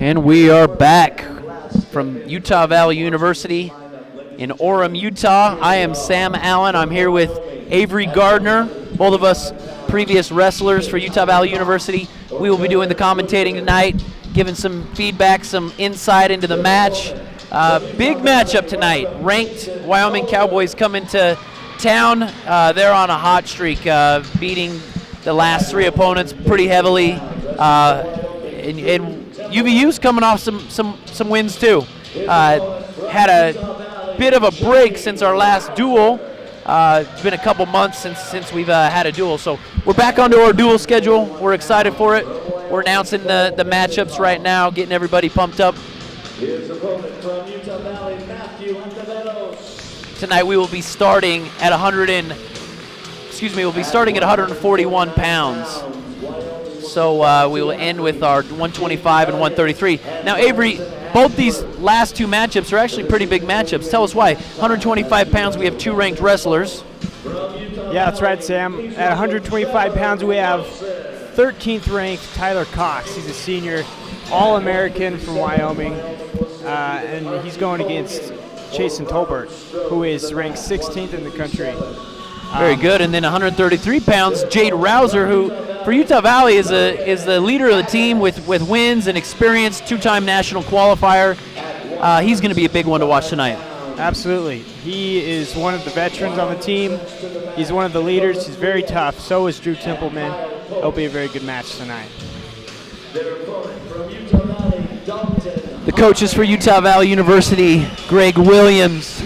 And we are back from Utah Valley University in Orem, Utah. I am Sam Allen. I'm here with Avery Gardner, both of us previous wrestlers for Utah Valley University. We will be doing the commentating tonight, giving some feedback, some insight into the match. Big matchup tonight. Ranked Wyoming Cowboys coming to town. They're on a hot streak, beating the last three opponents pretty heavily. And UVU's coming off some wins too. Had a bit of a break since our last duel. It's been a couple months since we've had a duel, so we're back onto our duel schedule. We're excited for it. We're announcing the matchups right now, getting everybody pumped up. His opponent from Utah Valley, Matthew Ontiveros. Tonight we will be starting at 141 pounds. So we will end with our 125 and 133. Now, Avery, both these last two matchups are actually pretty big matchups. Tell us why. 125 pounds, we have two ranked wrestlers. Yeah, that's right, Sam. At 125 pounds, we have 13th ranked Tyler Cox. He's a senior All-American from Wyoming, and he's going against Chasen Tolbert, who is ranked 16th in the country. Very good. And then 133 pounds, Jade Rouser, who for Utah Valley is the leader of the team with wins and experience, two-time national qualifier. He's going to be a big one to watch tonight. Absolutely. He is one of the veterans on the team. He's one of the leaders. He's very tough. So is Drew Templeman. It'll be a very good match tonight. The coaches for Utah Valley University, Greg Williams,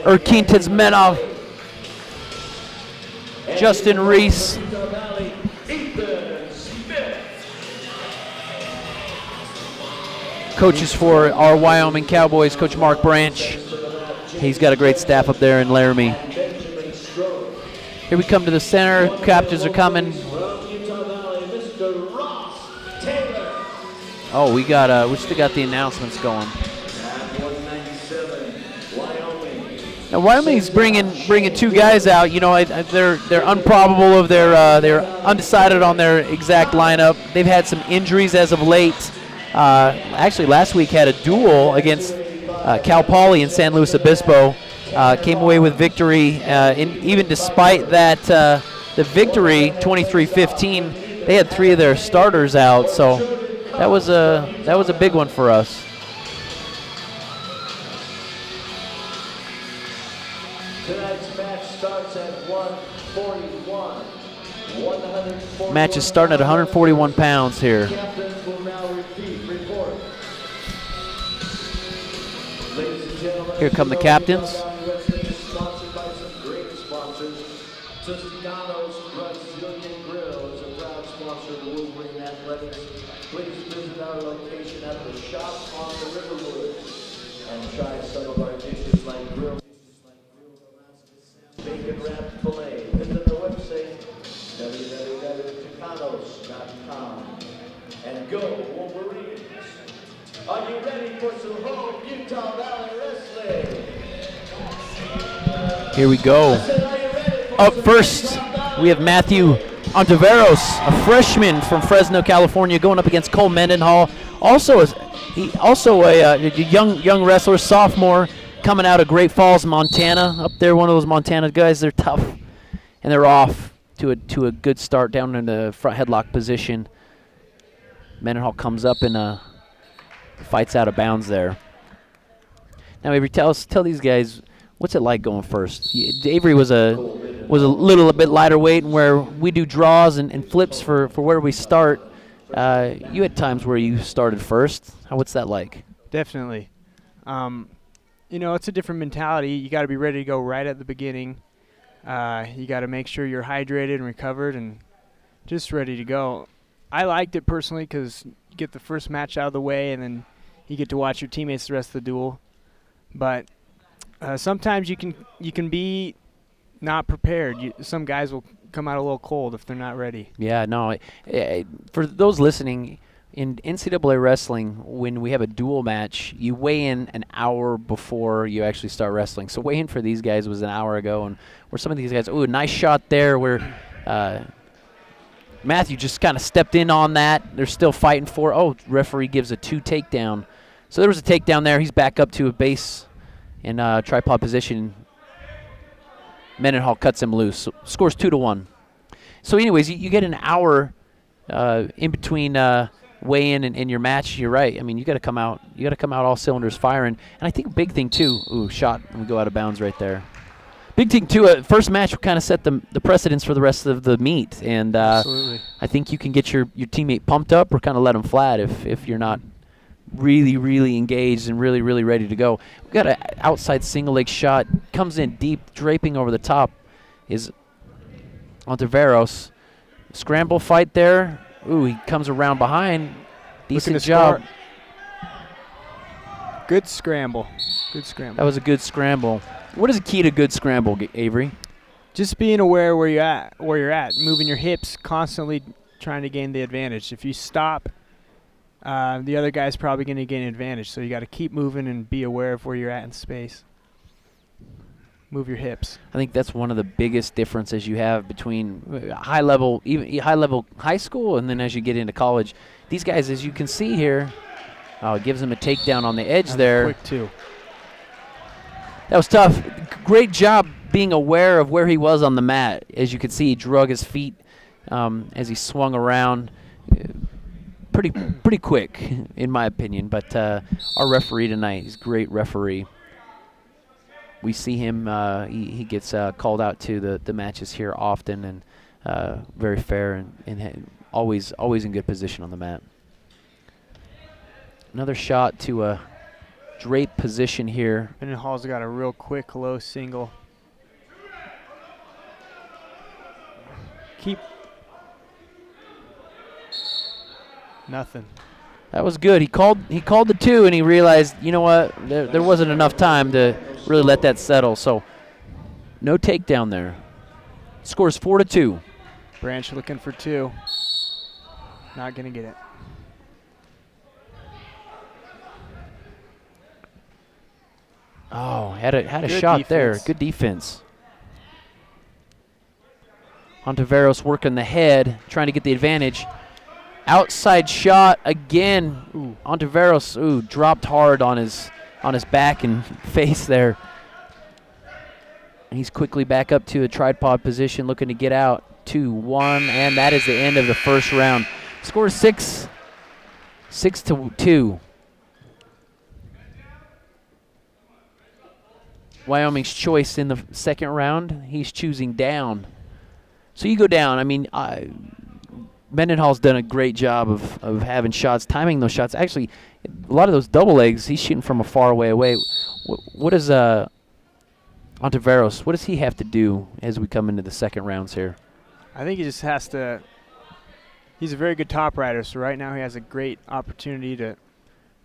Erkin Tizmenov, Justin Reese, coaches for our Wyoming Cowboys, Coach Mark Branch. He's got a great staff up there in Laramie. Here we come to the center. Captains are coming. Oh, we still got the announcements going. Now Wyoming's bringing two guys out. You know, they're unprobable of they're undecided on their exact lineup. They've had some injuries as of late. Actually, last week had a duel against Cal Poly in San Luis Obispo. Came away with victory. Even despite that, the victory, 23-15, they had three of their starters out. So that was a big one for us. Tonight's match starts at 141. Match is starting at 141 pounds here. Captains will now report. Ladies and gentlemen, Here come the captains. Sponsored by some great sponsors. Toscano's Brazilian Grill is a proud sponsor of Wolverine Athletics. Please visit our location at the shop on the Riverwood and try some of our dishes like grilled bacon wrapped filet. Visit the website www.tucanos.com and go Wolverines. Are you ready for some home Utah Valley wrestling? Here we go. Up first, we have Matthew Ontiveros, a freshman from Fresno, California, going up against Cole Mendenhall. Also a young wrestler, sophomore, coming out of Great Falls, Montana. Up there, one of those Montana guys. They're tough, and they're off to a good start down in the front headlock position. Mendenhall comes up and fights out of bounds there. Now, Avery, tell these guys, what's it like going first? Avery was a little bit lighter weight, and where we do draws and flips for where we start. You had times where you started first. What's that like? Definitely. It's a different mentality. You got to be ready to go right at the beginning. You got to make sure you're hydrated and recovered and just ready to go. I liked it personally because you get the first match out of the way, and then you get to watch your teammates the rest of the duel. But sometimes you can be not prepared. Some guys will come out a little cold if they're not ready. Yeah, no. For those listening, in NCAA wrestling, when we have a duel match, you weigh in an hour before you actually start wrestling. So weigh in for these guys was an hour ago, and where some of these guys, ooh, nice shot there, where Matthew just kind of stepped in on that. They're still fighting for. Oh, referee gives a 2 takedown. So there was a takedown there. He's back up to a base in tripod position. Mendenhall cuts him loose. So scores 2-1. So anyways, you get an hour in between weigh-in and your match. You're right. I mean, you got to come out. You got to come out all cylinders firing. And I think a big thing too. Ooh, shot. We go out of bounds right there. Big thing too. First match will kind of set the precedence for the rest of the meet. And Absolutely. I think you can get your teammate pumped up or kind of let them flat if you're not really engaged and really ready to go. We've got an outside single leg shot. Comes in deep, draping over the top. Is Ontiveros. Scramble fight there. Ooh, he comes around behind. Decent job. Good scramble. Good scramble. That was a good scramble. What is the key to good scramble, Avery? Just being aware where you're at, moving your hips, constantly trying to gain the advantage. If you stop, the other guy's probably going to gain advantage. So you got to keep moving and be aware of where you're at in space. Move your hips. I think that's one of the biggest differences you have between high level high school and then as you get into college. These guys, as you can see here, it gives them a takedown on the edge there. Quick too. That was tough. Great job being aware of where he was on the mat. As you can see, he drug his feet as he swung around. Pretty quick, in my opinion. But our referee tonight, he's a great referee. We see him. He gets called out to the matches here often, and very fair and always in good position on the mat. Another shot to a drape position here. Mendenhall's got a real quick low single. Keep. Nothing. That was good. He called the 2, and he realized, you know what, there wasn't enough time to really let that settle. So no takedown there. Scores 4-2. Branch looking for 2. Not gonna get it. Oh, had a Good shot defense. there. Good defense. Ontiveros working the head, trying to get the advantage. Outside shot again. Ooh, Ontiveros dropped hard on his back and face there. He's quickly back up to a tripod position, looking to get out. 2-1, and that is the end of the first round. Score 6-2. Wyoming's choice in the second round. He's choosing down. So you go down. I mean, Mendenhall's done a great job of having shots, timing those shots. Actually, a lot of those double legs, he's shooting from a far away. What is Ontiveros? What does he have to do as we come into the second rounds here? I think he just has to. He's a very good top rider, so right now he has a great opportunity to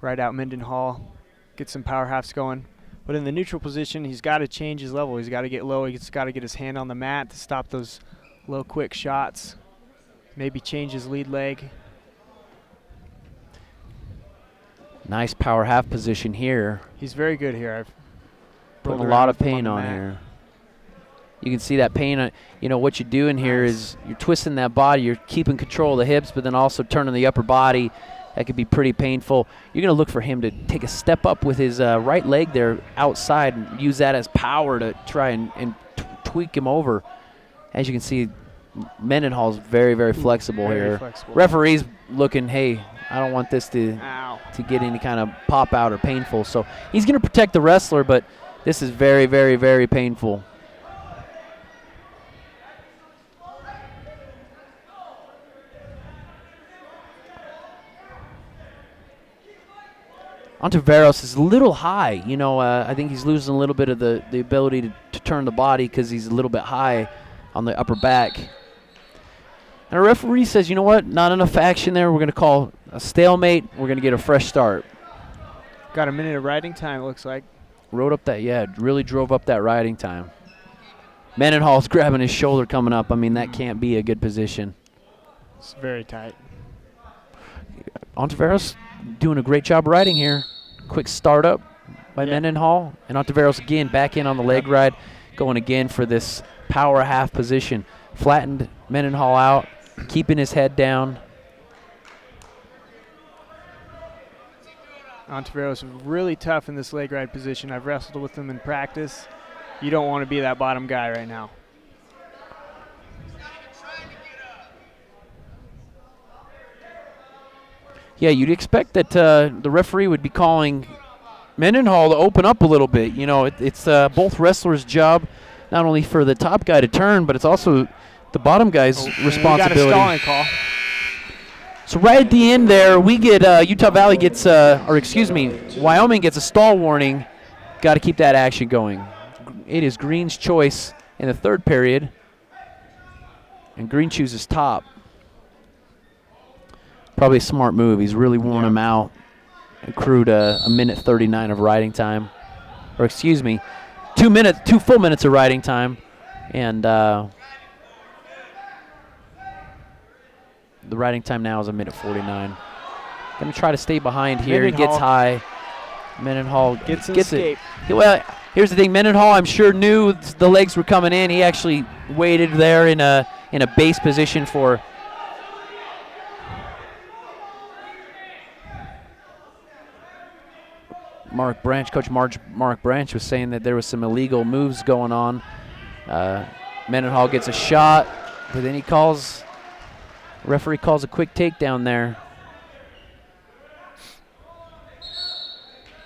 ride out Mendenhall, get some power halves going. But in the neutral position, he's got to change his level. He's got to get low. He's got to get his hand on the mat to stop those low, quick shots. Maybe change his lead leg. Nice power half position here. He's very good here. I've Putting rolled a lot around of with him pain the on mat. here. You can see that pain on, what you're doing here is you're twisting that body, you're keeping control of the hips, but then also turning the upper body. That could be pretty painful. You're going to look for him to take a step up with his right leg there outside and use that as power to try and tweak him over. As you can see, Mendenhall's very flexible Very here. flexible. Referee's looking, hey, I don't want this to get any kind of pop out or painful. So he's going to protect the wrestler, but this is very painful. Ontiveros is a little high. I think he's losing a little bit of the ability to turn the body because he's a little bit high on the upper back. And our referee says, you know what, not enough action there. We're going to call a stalemate. We're going to get a fresh start. Got a minute of riding time, it looks like. Really drove up that riding time. Mendenhall's grabbing his shoulder coming up. I mean, that can't be a good position. It's very tight. Ontiveros doing a great job riding here. Quick startup by Mendenhall. And Ontiveros again back in on the leg ride, going again for this power half position. Flattened Mendenhall out. keeping his head down. Ontiveros is really tough in this leg ride position. I've wrestled with him in practice. You don't want to be that bottom guy right now. Yeah, you'd expect that the referee would be calling Mendenhall to open up a little bit. You know, it's both wrestlers' job, not only for the top guy to turn, but it's also the bottom guy's responsibility. We got a stalling call. So right at the end there, we get Utah Valley gets, Wyoming gets a stall warning. Got to keep that action going. It is Green's choice in the third period, and Green chooses top. Probably a smart move. He's really worn him out. Accrued a minute 39 of riding time, or excuse me, 2 full minutes of riding time, and the riding time now is a minute 49. Going to try to stay behind here. He gets high. Mendenhall gets it. Well, here's the thing. Mendenhall, I'm sure, knew the legs were coming in. He actually waited there in a base position for. Coach Mark Branch was saying that there was some illegal moves going on. Mendenhall gets a shot, but then referee calls a quick takedown there.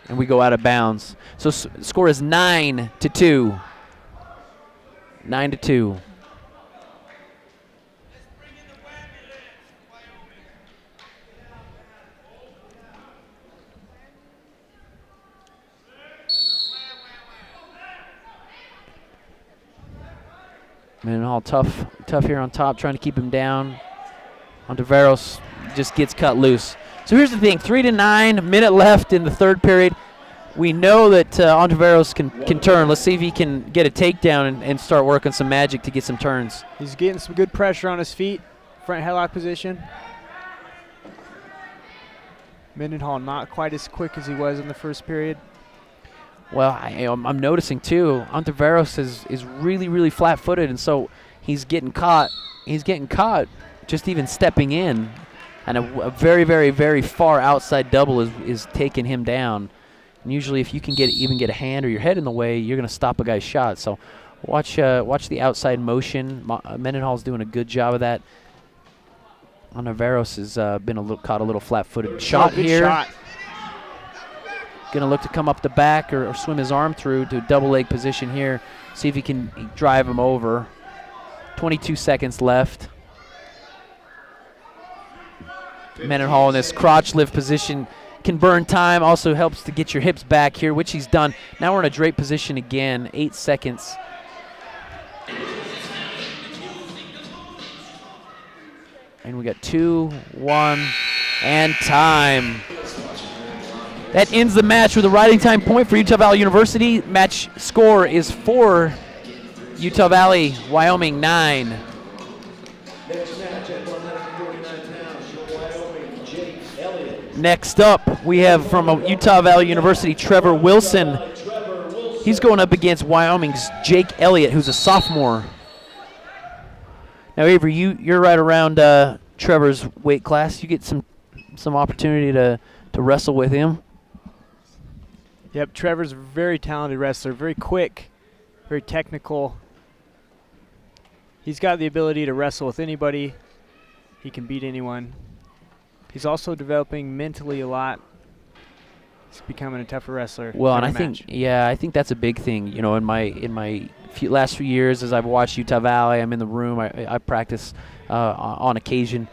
And we go out of bounds. So score is 9-2. 9-2. Mendenhall tough here on top, trying to keep him down. Ontiveros just gets cut loose. So here's the thing, 3-9, minute left in the third period. We know that Ontiveros can turn. Let's see if he can get a takedown and start working some magic to get some turns. He's getting some good pressure on his feet, front headlock position. Mendenhall not quite as quick as he was in the first period. Well, I'm noticing too, Ontiveros is really, really flat-footed, and so he's getting caught. He's getting caught just even stepping in, and a very, very, very far outside double is taking him down. And usually, if you can even get a hand or your head in the way, you're going to stop a guy's shot. So, watch the outside motion. Mendenhall's doing a good job of that. Ontiveros has been caught a little flat-footed. Shot here. Shot. Going to look to come up the back or swim his arm through to a double leg position here. See if he can drive him over. 22 seconds left. Mendenhall in this crotch lift position can burn time. Also helps to get your hips back here, which he's done. Now we're in a drape position again. 8 seconds. And we got 2, 1, and time. That ends the match with a riding time point for Utah Valley University. Match score is 4, Utah Valley, Wyoming 9. Next match at 149 pounds from Wyoming, Jake Elliott. Next up, we have from Utah Valley University, Trevor Wilson. He's going up against Wyoming's Jake Elliott, who's a sophomore. Now, Avery, you're right around Trevor's weight class. You get some opportunity to wrestle with him. Yep, Trevor's a very talented wrestler, very quick, very technical. He's got the ability to wrestle with anybody. He can beat anyone. He's also developing mentally a lot. He's becoming a tougher wrestler. Well, and I think that's a big thing. You know, in my last few years, as I've watched Utah Valley, I'm in the room. I practice on occasion.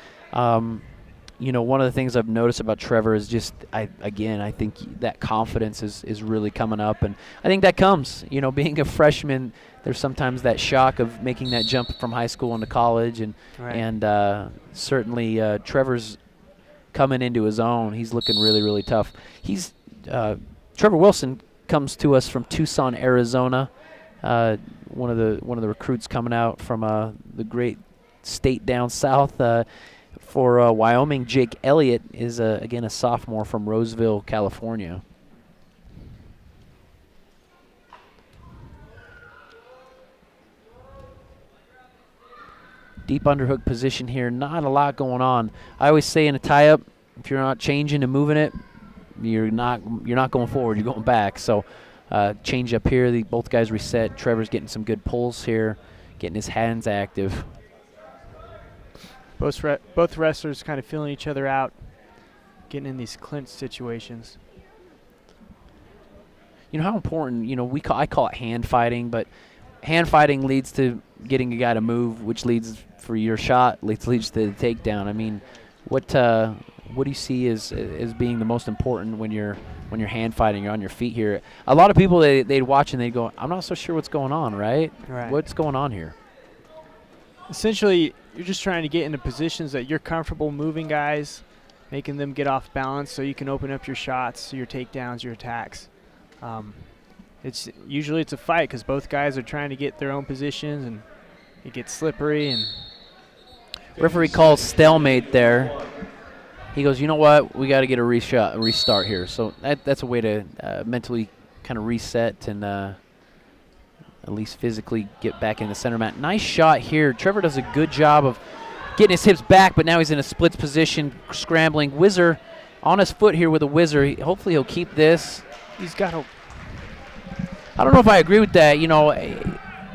You know, one of the things I've noticed about Trevor is just, I think that confidence is really coming up. And I think that comes, you know, being a freshman, there's sometimes that shock of making that jump from high school into college. And certainly Trevor's coming into his own. He's looking really, really tough. Trevor Wilson comes to us from Tucson, Arizona. One of the recruits coming out from the great state down south. For Wyoming, Jake Elliott is, again, a sophomore from Roseville, California. Deep underhook position here. Not a lot going on. I always say in a tie-up, if you're not changing and moving it, you're not going forward. You're going back. So change up here. Both guys reset. Trevor's getting some good pulls here, getting his hands active. Both wrestlers kind of feeling each other out, getting in these clinch situations. You know how important, I call it hand fighting, but hand fighting leads to getting a guy to move, which leads for your shot, leads to the takedown. I mean, what do you see as being the most important when you're hand fighting, you're on your feet here? A lot of people, they'd watch and they'd go, I'm not so sure what's going on, right? What's going on here? Essentially, you're just trying to get into positions that you're comfortable moving guys, making them get off balance so you can open up your shots, your takedowns, your attacks. It's a fight because both guys are trying to get their own positions, and it gets slippery. And referee calls stalemate there. He goes, you know what? We got to get a restart here. So that's a way to mentally kind of reset and at least physically get back in the center mat. Nice shot here. Trevor does a good job of getting his hips back, but now he's in a splits position, scrambling. Whizzer on his foot here with a whizzer. Hopefully he'll keep this. He's got to. I don't know if I agree with that. He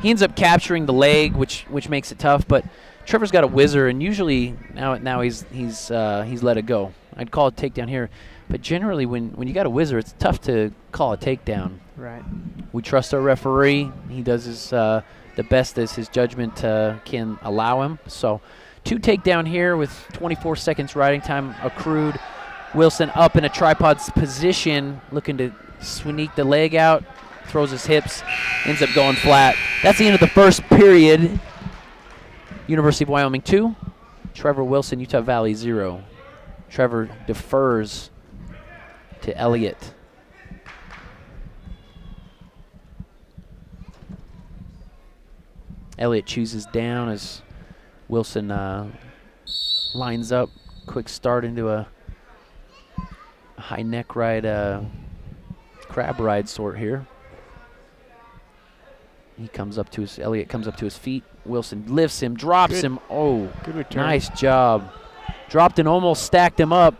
ends up capturing the leg, which makes it tough. But Trevor's got a whizzer, and usually now he's let it go. I'd call it takedown here, but generally when you got a whizzer, it's tough to call a takedown. Right. We trust our referee. He does his the best as his judgment can allow him. So 2 takedown here with 24 seconds riding time accrued. Wilson up in a tripod position, looking to sneak the leg out, throws his hips, ends up going flat. That's the end of the first period. University of Wyoming 2, Trevor Wilson, Utah Valley 0. Trevor defers to Elliott. Elliott chooses down as Wilson lines up. Quick start into a high neck ride, crab ride sort here. Elliott comes up to his feet. Wilson lifts him, drops him. Oh, good return. Nice job. Dropped and almost stacked him up.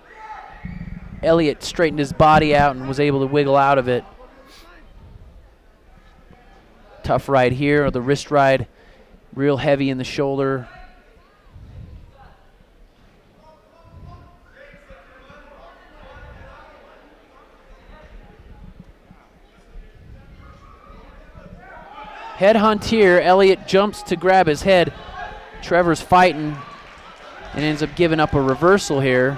Elliott straightened his body out and was able to wiggle out of it. Tough ride here, or the wrist ride, real heavy in the shoulder. Headhunt here. Elliott jumps to grab his head. Trevor's fighting and ends up giving up a reversal here.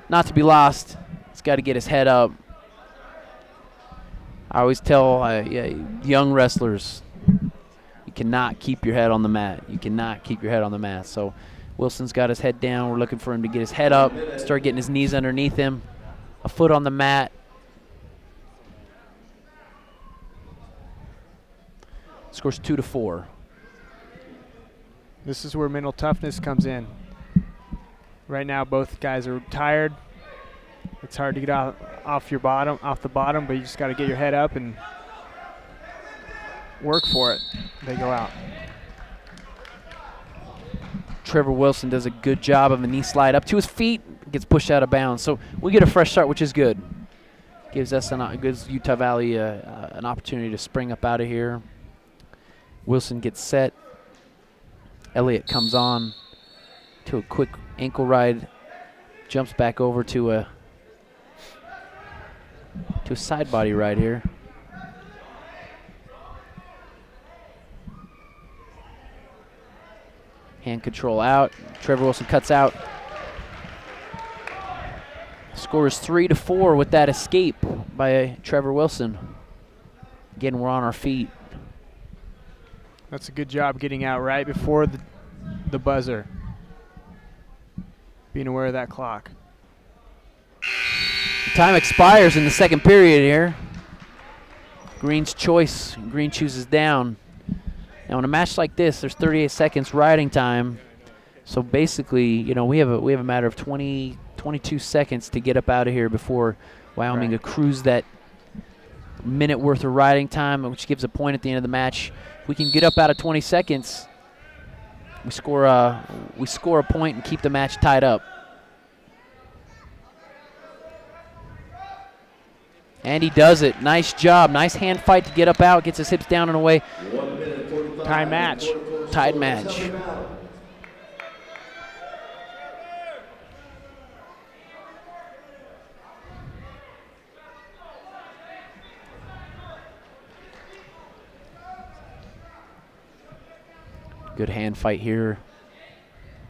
Not to be lost. He's got to get his head up. I always tell young wrestlers, you cannot keep your head on the mat. You cannot keep your head on the mat. So Wilson's got his head down. We're looking for him to get his head up, start getting his knees underneath him, a foot on the mat. Scores 2-4. This is where mental toughness comes in. Right now, both guys are tired. It's hard to get off the bottom, but you just got to get your head up and work for it. They go out. Trevor Wilson does a good job of a knee slide up to his feet, gets pushed out of bounds. So we get a fresh start, which is good. Gives us gives Utah Valley an opportunity to spring up out of here. Wilson gets set. Elliott comes on to a quick ankle ride, jumps back over to a side body ride here. Hand control out. Trevor Wilson cuts out. Scores 3-4 with that escape by Trevor Wilson. Again, we're on our feet. That's a good job getting out right before the buzzer. Being aware of that clock. Time expires in the second period here. Green's choice. Green chooses down. Now in a match like this, there's 38 seconds riding time. So basically, we have a matter of 22 seconds to get up out of here before Wyoming accrues that minute worth of riding time, which gives a point at the end of the match. If we can get up out of 20 seconds, we score a point and keep the match tied up. And he does it. Nice job. Nice hand fight to get up out. Gets his hips down and away. 1 minute 45. Tie match. Tied match. Good hand fight here.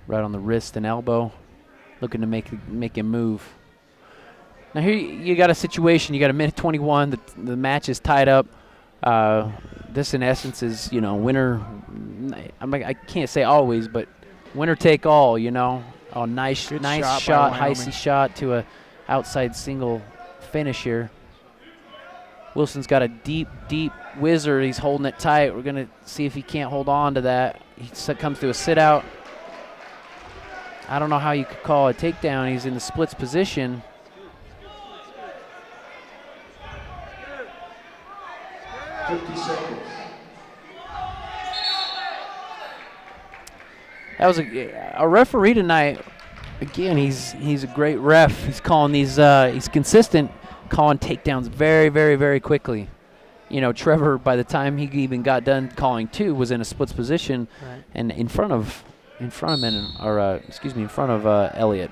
Right on the wrist and elbow. Looking to make him move. Now here you got a situation. You got a minute 21. The match is tied up. This in essence is, you know, winner. I can't say always, but winner take all. You know. Oh, nice shot, Heisey shot to a outside single finish here. Wilson's got a deep whizzer. He's holding it tight. We're gonna see if he can't hold on to that. He comes to a sit out. I don't know how you could call a takedown. He's in the splits position. That was a referee tonight. Again, he's a great ref. He's calling these. He's consistent, calling takedowns very, very, very quickly. You know, Trevor, by the time he even got done calling two, was in a splits position, right, and in front of Elliott.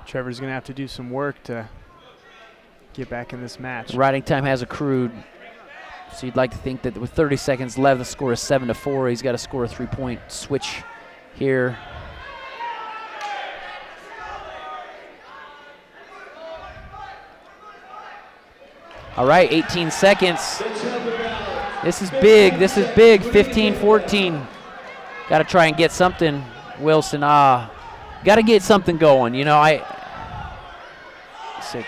Trevor's going to have to do some work to get back in this match. Riding time has accrued, so you'd like to think that with 30 seconds left, the score is 7-4. He's got to score a 3-point switch here. All right, 18 seconds. This is big. 15-14. Got to try and get something, Wilson. Got to get something going. You know, 6.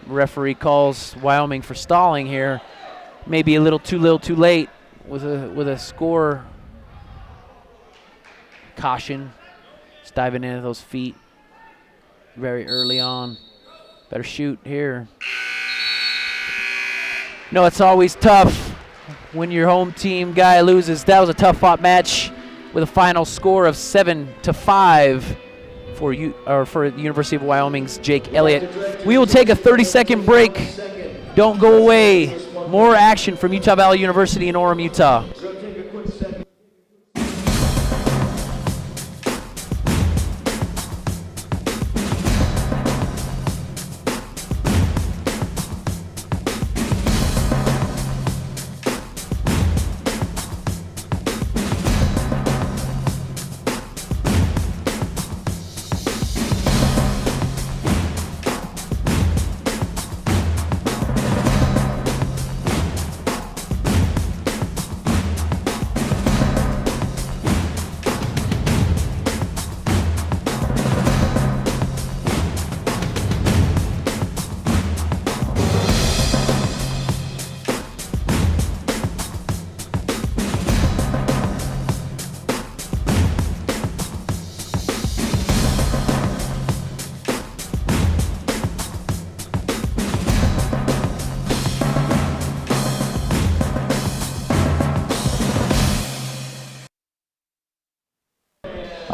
Referee calls Wyoming for stalling here. Maybe a little too late with a score caution. Just diving into those feet very early on. Better shoot here. No, it's always tough when your home team guy loses. That was a tough fought match with a final score of 7-5 for the University of Wyoming's Jake Elliott. We will take a 30-second break. Don't go away. More action from Utah Valley University in Orem, Utah.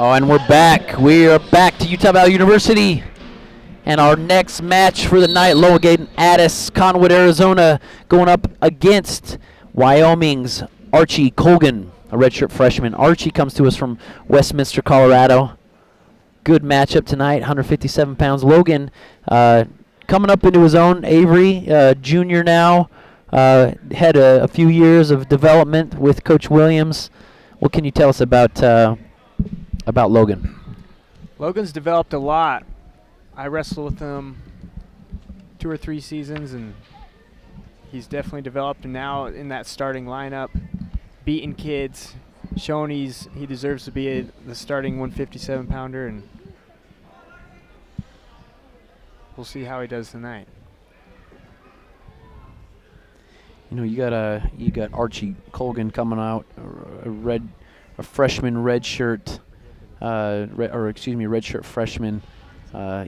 Oh, and we're back. We are back to Utah Valley University. And our next match for the night, Logan Addis, Conwood, Arizona, going up against Wyoming's Archie Colgan, a redshirt freshman. Archie comes to us from Westminster, Colorado. Good matchup tonight, 157 pounds. Logan coming up into his own. Avery, junior now, had a few years of development with Coach Williams. What can you tell us about Logan? Logan's developed a lot. I wrestled with him 2 or 3 seasons, and he's definitely developed. And now in that starting lineup, beating kids, showing he deserves to be the starting 157-pounder, and we'll see how he does tonight. You know, you got Archie Colgan coming out, a freshman redshirt. Redshirt freshman,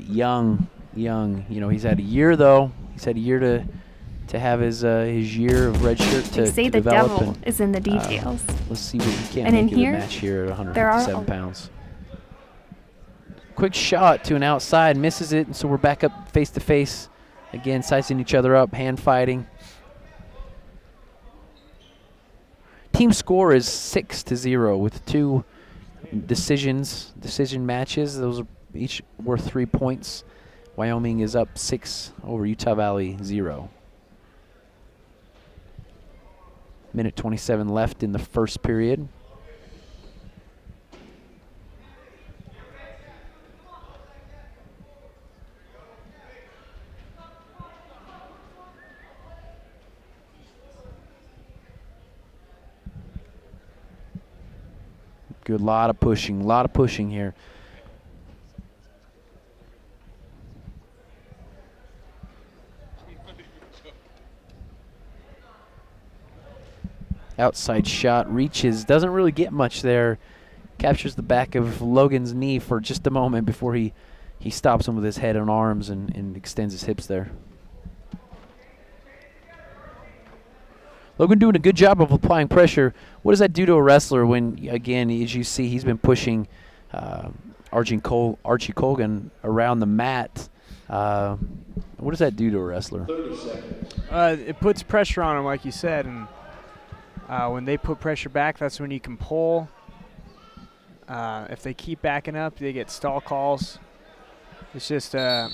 young, young. You know, he's had a year though. He's had a year to have his year of red shirt They to say the develop. devil And, is in the details. let's see what we can And in make of the here, match here at there are 157 pounds. Quick shot to an outside, misses it, and so we're back up face to face. Again, sizing each other up, hand fighting. Team score is 6-0 with 2 decision matches. Those are each worth 3 points. Wyoming is up 6 over Utah Valley 0. Minute 27 left in the first period. Good, lot of pushing here. Outside shot, reaches, doesn't really get much there. Captures the back of Logan's knee for just a moment before he stops him with his head and arms and extends his hips there. Logan doing a good job of applying pressure. What does that do to a wrestler when, again, as you see, he's been pushing Archie Colgan around the mat. What does that do to a wrestler? 30 seconds. It puts pressure on them, like you said, and when they put pressure back, that's when you can pull. If they keep backing up, they get stall calls. It's just a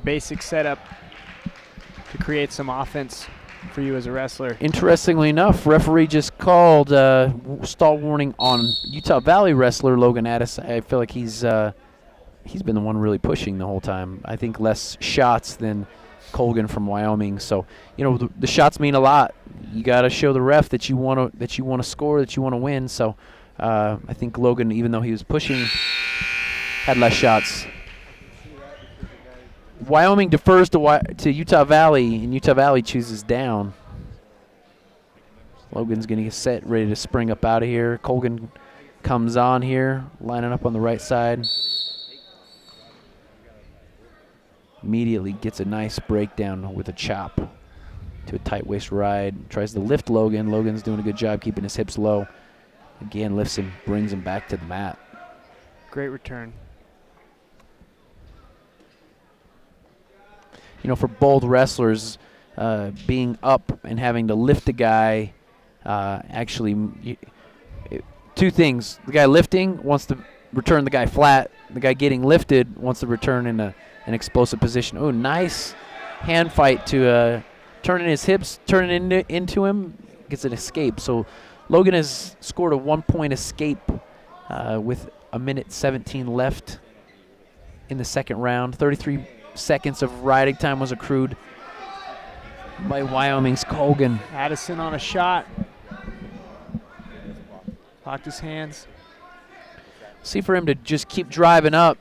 basic setup to create some offense for you as a wrestler. Interestingly enough, referee just called stall warning on Utah Valley wrestler Logan Addis. I feel like he's been the one really pushing the whole time. I think less shots than Colgan from Wyoming. So, you know, the shots mean a lot. You got to show the ref that you want to score, that you want to win. So, I think Logan, even though he was pushing, had less shots. Wyoming defers to Utah Valley, and Utah Valley chooses down. Logan's going to get set, ready to spring up out of here. Colgan comes on here, lining up on the right side. Immediately gets a nice breakdown with a chop to a tight waist ride. Tries to lift Logan. Logan's doing a good job keeping his hips low. Again, lifts him, brings him back to the mat. Great return. You know, for both wrestlers, being up and having to lift the guy, two things. The guy lifting wants to return the guy flat. The guy getting lifted wants to return in an explosive position. Oh, nice hand fight to turning his hips, turning into him, gets an escape. So Logan has scored a 1-point escape with a minute 17 left in the second round. 33 seconds of riding time was accrued by Wyoming's Colgan. Addison on a shot. Locked his hands. See, for him to just keep driving up.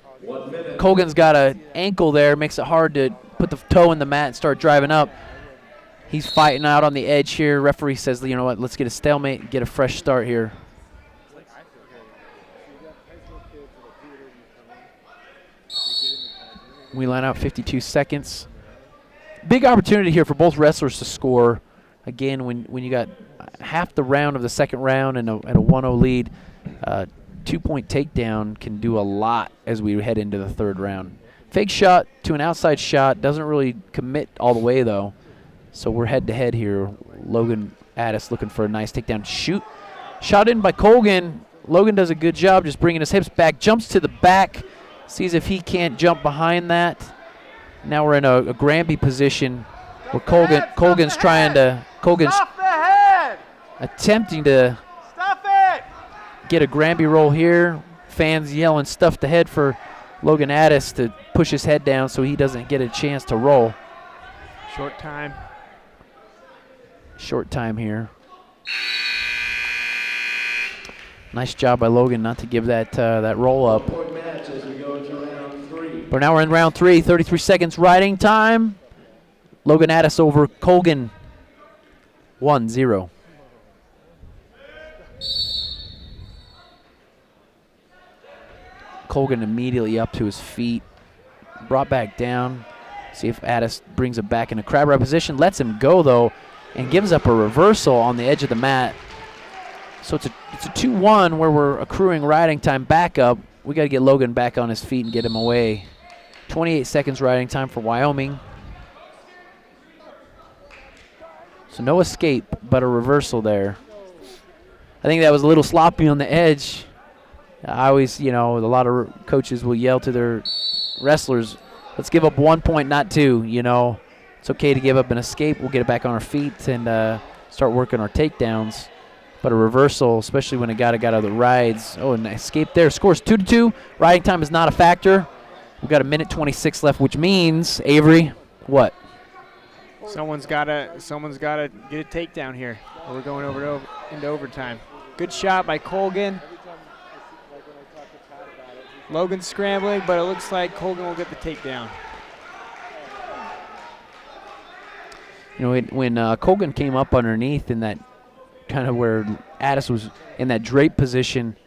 Colgan's got an ankle there, makes it hard to put the toe in the mat and start driving up. He's fighting out on the edge here. Referee says, you know what, let's get a stalemate and get a fresh start here. We line out 52 seconds. Big opportunity here for both wrestlers to score. Again, when you got half the round of the second round and a 1-0 lead, 2-point takedown can do a lot as we head into the third round. Fake shot to an outside shot. Doesn't really commit all the way, though. So we're head-to-head here. Logan Addis looking for a nice takedown. Shoot. Shot in by Colgan. Logan does a good job just bringing his hips back. Jumps to the back. Sees if he can't jump behind that. Now we're in a Granby position where Colgan's attempting to get a Granby roll here. Fans yelling stuff the head for Logan Addis to push his head down so he doesn't get a chance to roll. Short time. Short time here. Nice job by Logan not to give that roll up. But now we're in round 3, 33 seconds riding time. Logan Addis over Colgan, 1-0. Colgan immediately up to his feet, brought back down. See if Addis brings it back into crab ride position. Lets him go, though, and gives up a reversal on the edge of the mat. So it's a 2-1 where we're accruing riding time back up. We got to get Logan back on his feet and get him away. 28 seconds riding time for Wyoming. So no escape, but a reversal there. I think that was a little sloppy on the edge. I always, a lot of coaches will yell to their wrestlers, let's give up 1 point, not 2, It's okay to give up an escape. We'll get it back on our feet and start working our takedowns. But a reversal, especially when a guy got out of the rides. Oh, an escape there. Scores 2-2. Riding time is not a factor. We've got 1:26 left, which means, Avery, what? Someone's gotta get a takedown here, or we're going into overtime. Good shot by Colgan. Logan's scrambling, but it looks like Colgan will get the takedown. When Colgan came up underneath in that kind of where Addis was in that drape position,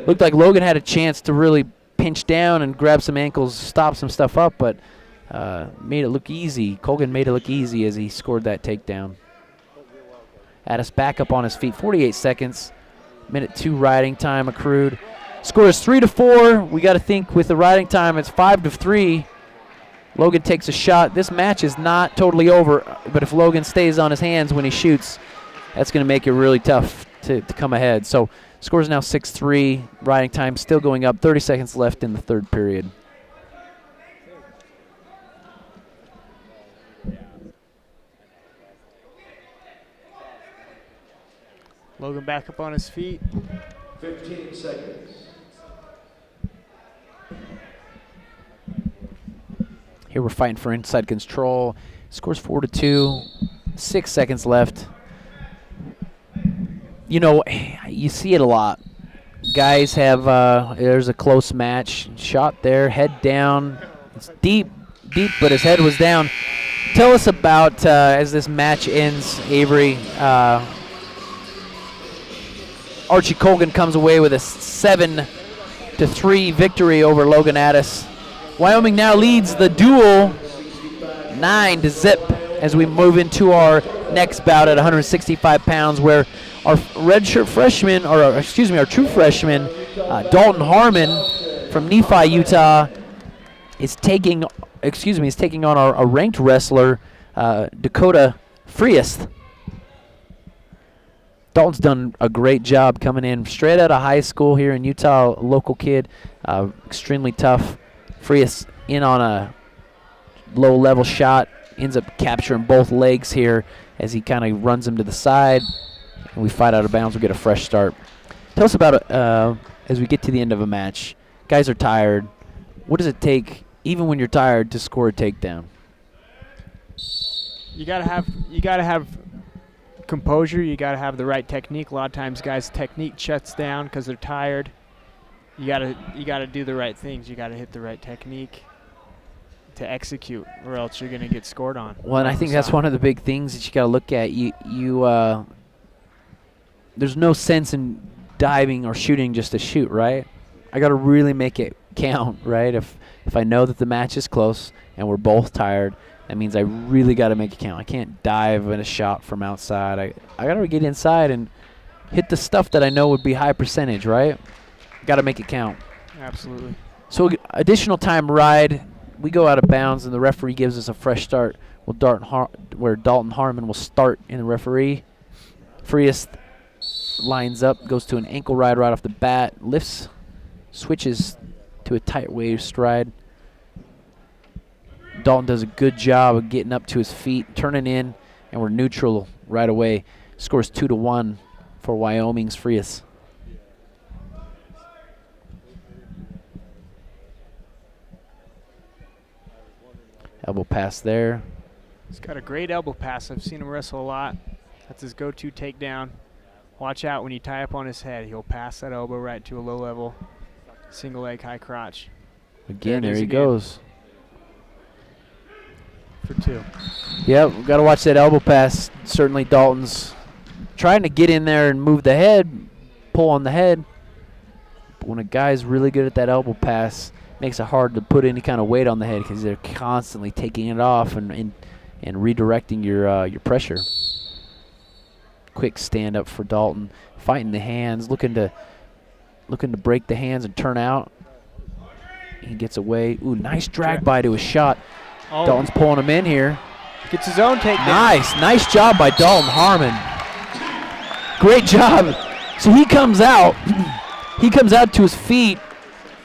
looked like Logan had a chance to really pinch down and grab some ankles, stop some stuff up, but made it look easy. Colgan made it look easy as he scored that takedown. Addis back up on his feet, 48 seconds, 1:02 riding time accrued. Score is 3-4. We got to think with the riding time, it's 5-3. Logan takes a shot. This match is not totally over, but if Logan stays on his hands when he shoots, that's going to make it really tough to come ahead. So score is now 6-3. Riding time still going up. 30 seconds left in the third period. Logan back up on his feet. 15 seconds. Here we're fighting for inside control. Scores 4-2. 6 seconds left. You see it a lot. Guys have, there's a close match. Shot there, head down. It's deep, but his head was down. Tell us about, as this match ends, Avery, Archie Colgan comes away with a 7-3 victory over Logan Addis. Wyoming now leads the duel 9-0 as we move into our next bout at 165 pounds, where our redshirt freshman, our true freshman, Dalton Harmon from Nephi, Utah, is taking on our ranked wrestler, Dakota Friest. Dalton's done a great job coming in straight out of high school here in Utah, a local kid, extremely tough. Friest in on a low-level shot, ends up capturing both legs here as he kind of runs him to the side, and we fight out of bounds. We get a fresh start. Tell us about it as we get to the end of a match. Guys are tired. What does it take, even when you're tired, to score a takedown? You gotta have composure. You gotta have the right technique. A lot of times, guys' technique shuts down because they're tired. You gotta do the right things. You gotta hit the right technique to execute, or else you're gonna get scored on. Well, and I think that's one of the big things that you gotta look at. There's no sense in diving or shooting just to shoot, right? I gotta really make it count, right? If I know that the match is close and we're both tired, that means I really gotta make it count. I can't dive in a shot from outside. I gotta get inside and hit the stuff that I know would be high percentage, right? Got to make it count. Absolutely. So additional time ride. We go out of bounds, and the referee gives us a fresh start. Where Dalton Harmon will start in the referee. Friest lines up, goes to an ankle ride right off the bat, lifts, switches to a tight wave stride. Dalton does a good job of getting up to his feet, turning in, and we're neutral right away. Scores 2-1 for Wyoming's Friest. Elbow pass there. He's got a great elbow pass. I've seen him wrestle a lot. That's his go-to takedown. Watch out when you tie up on his head. He'll pass that elbow right to a low level. Single leg, high crotch. Again, there he goes. For 2. Yep, we've got to watch that elbow pass. Certainly Dalton's trying to get in there and move the head, pull on the head. But when a guy's really good at that elbow pass, makes it hard to put any kind of weight on the head because they're constantly taking it off and redirecting your pressure. Quick stand up for Dalton, fighting the hands, looking to break the hands and turn out. He gets away. Ooh, nice drag by to his shot. Oh. Dalton's pulling him in here. Gets his own takedown. Nice job by Dalton Harmon. Great job. So he comes out. He comes out to his feet.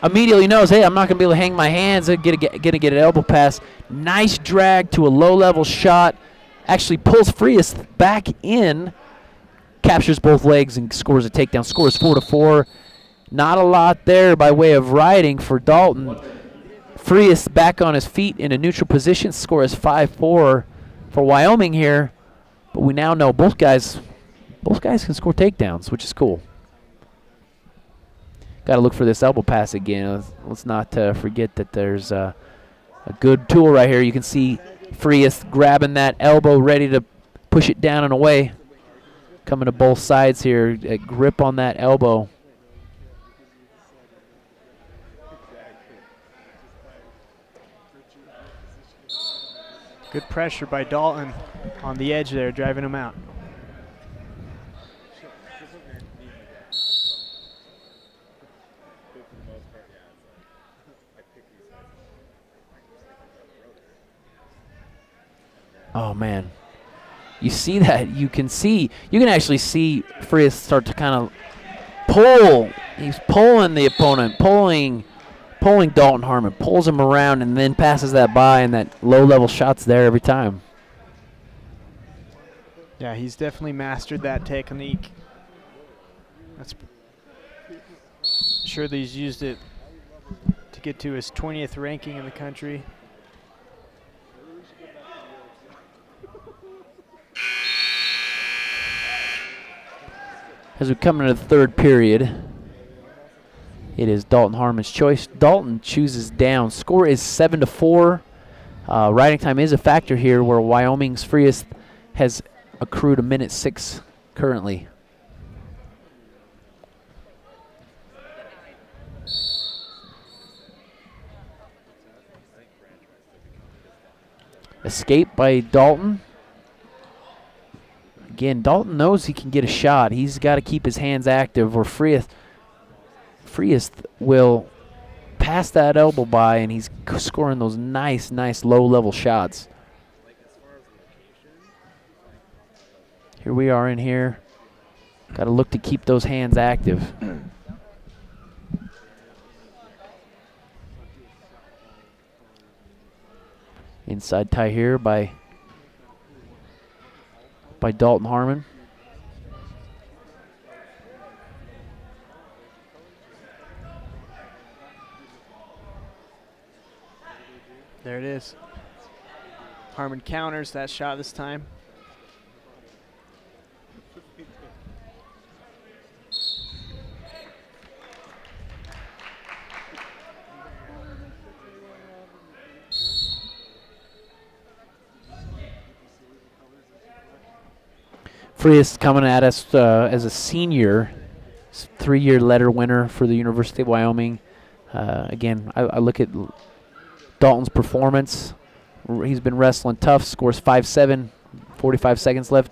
Immediately knows, hey, I'm not going to be able to hang my hands. I'm going to get an elbow pass. Nice drag to a low-level shot. Actually pulls Frias back in. Captures both legs and scores a takedown. Scores 4-4. Not a lot there by way of riding for Dalton. Frias back on his feet in a neutral position. Score is 5-4 for Wyoming here. But we now know both guys can score takedowns, which is cool. Got to look for this elbow pass again. Let's not forget that there's a good tool right here. You can see Frias grabbing that elbow, ready to push it down and away. Coming to both sides here. A grip on that elbow. Good pressure by Dalton on the edge there, driving him out. Oh, man. You see that? You can actually see Frias start to kind of pull. He's pulling the opponent, pulling Dalton Harmon, pulls him around and then passes that by, and that low-level shot's there every time. Yeah, he's definitely mastered that technique. That's sure that he's used it to get to his 20th ranking in the country. As we come into the third period, it is Dalton Harmon's choice. Dalton chooses down. Score is 7-4. Riding time is a factor here, where Wyoming's Frias has accrued a minute 6 currently. Escape by Dalton. Again, Dalton knows he can get a shot. He's got to keep his hands active, or Frias will pass that elbow by, and he's scoring those nice low-level shots. Here we are in here. Got to look to keep those hands active. Inside tie here by Dalton Harmon. There it is. Harmon counters that shot this time. Frias coming at us as a senior, 3-year letter winner for the University of Wyoming. Again, I look at Dalton's performance. He's been wrestling tough, scores 5-7, 45 seconds left.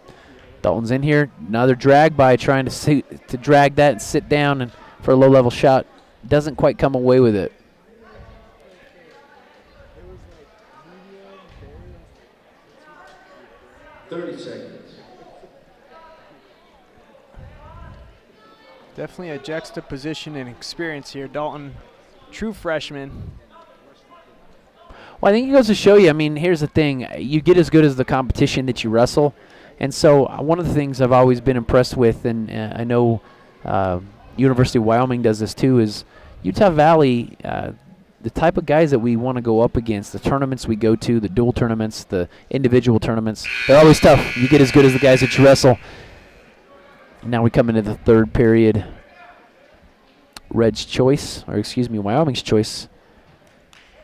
Dalton's in here. Another drag by, trying to drag that and sit down and for a low-level shot. Doesn't quite come away with it. Definitely a juxtaposition and experience here. Dalton, true freshman. Well, I think it goes to show you, I mean, here's the thing. You get as good as the competition that you wrestle. And so one of the things I've always been impressed with, and I know University of Wyoming does this too, is Utah Valley, the type of guys that we want to go up against, the tournaments we go to, the dual tournaments, the individual tournaments, they're always tough. You get as good as the guys that you wrestle. Now we come into the third period. Wyoming's choice.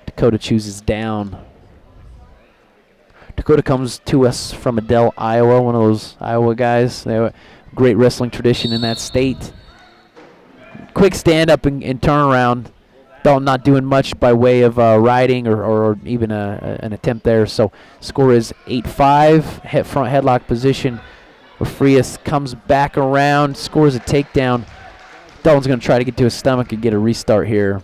Dakota chooses down. Dakota comes to us from Adel, Iowa, one of those Iowa guys. They have a great wrestling tradition in that state. Quick stand up and turn around. Dalton not doing much by way of riding or even an attempt there. So score is 8-5. Front headlock position. Frias comes back around, scores a takedown. Dalton's going to try to get to his stomach and get a restart here.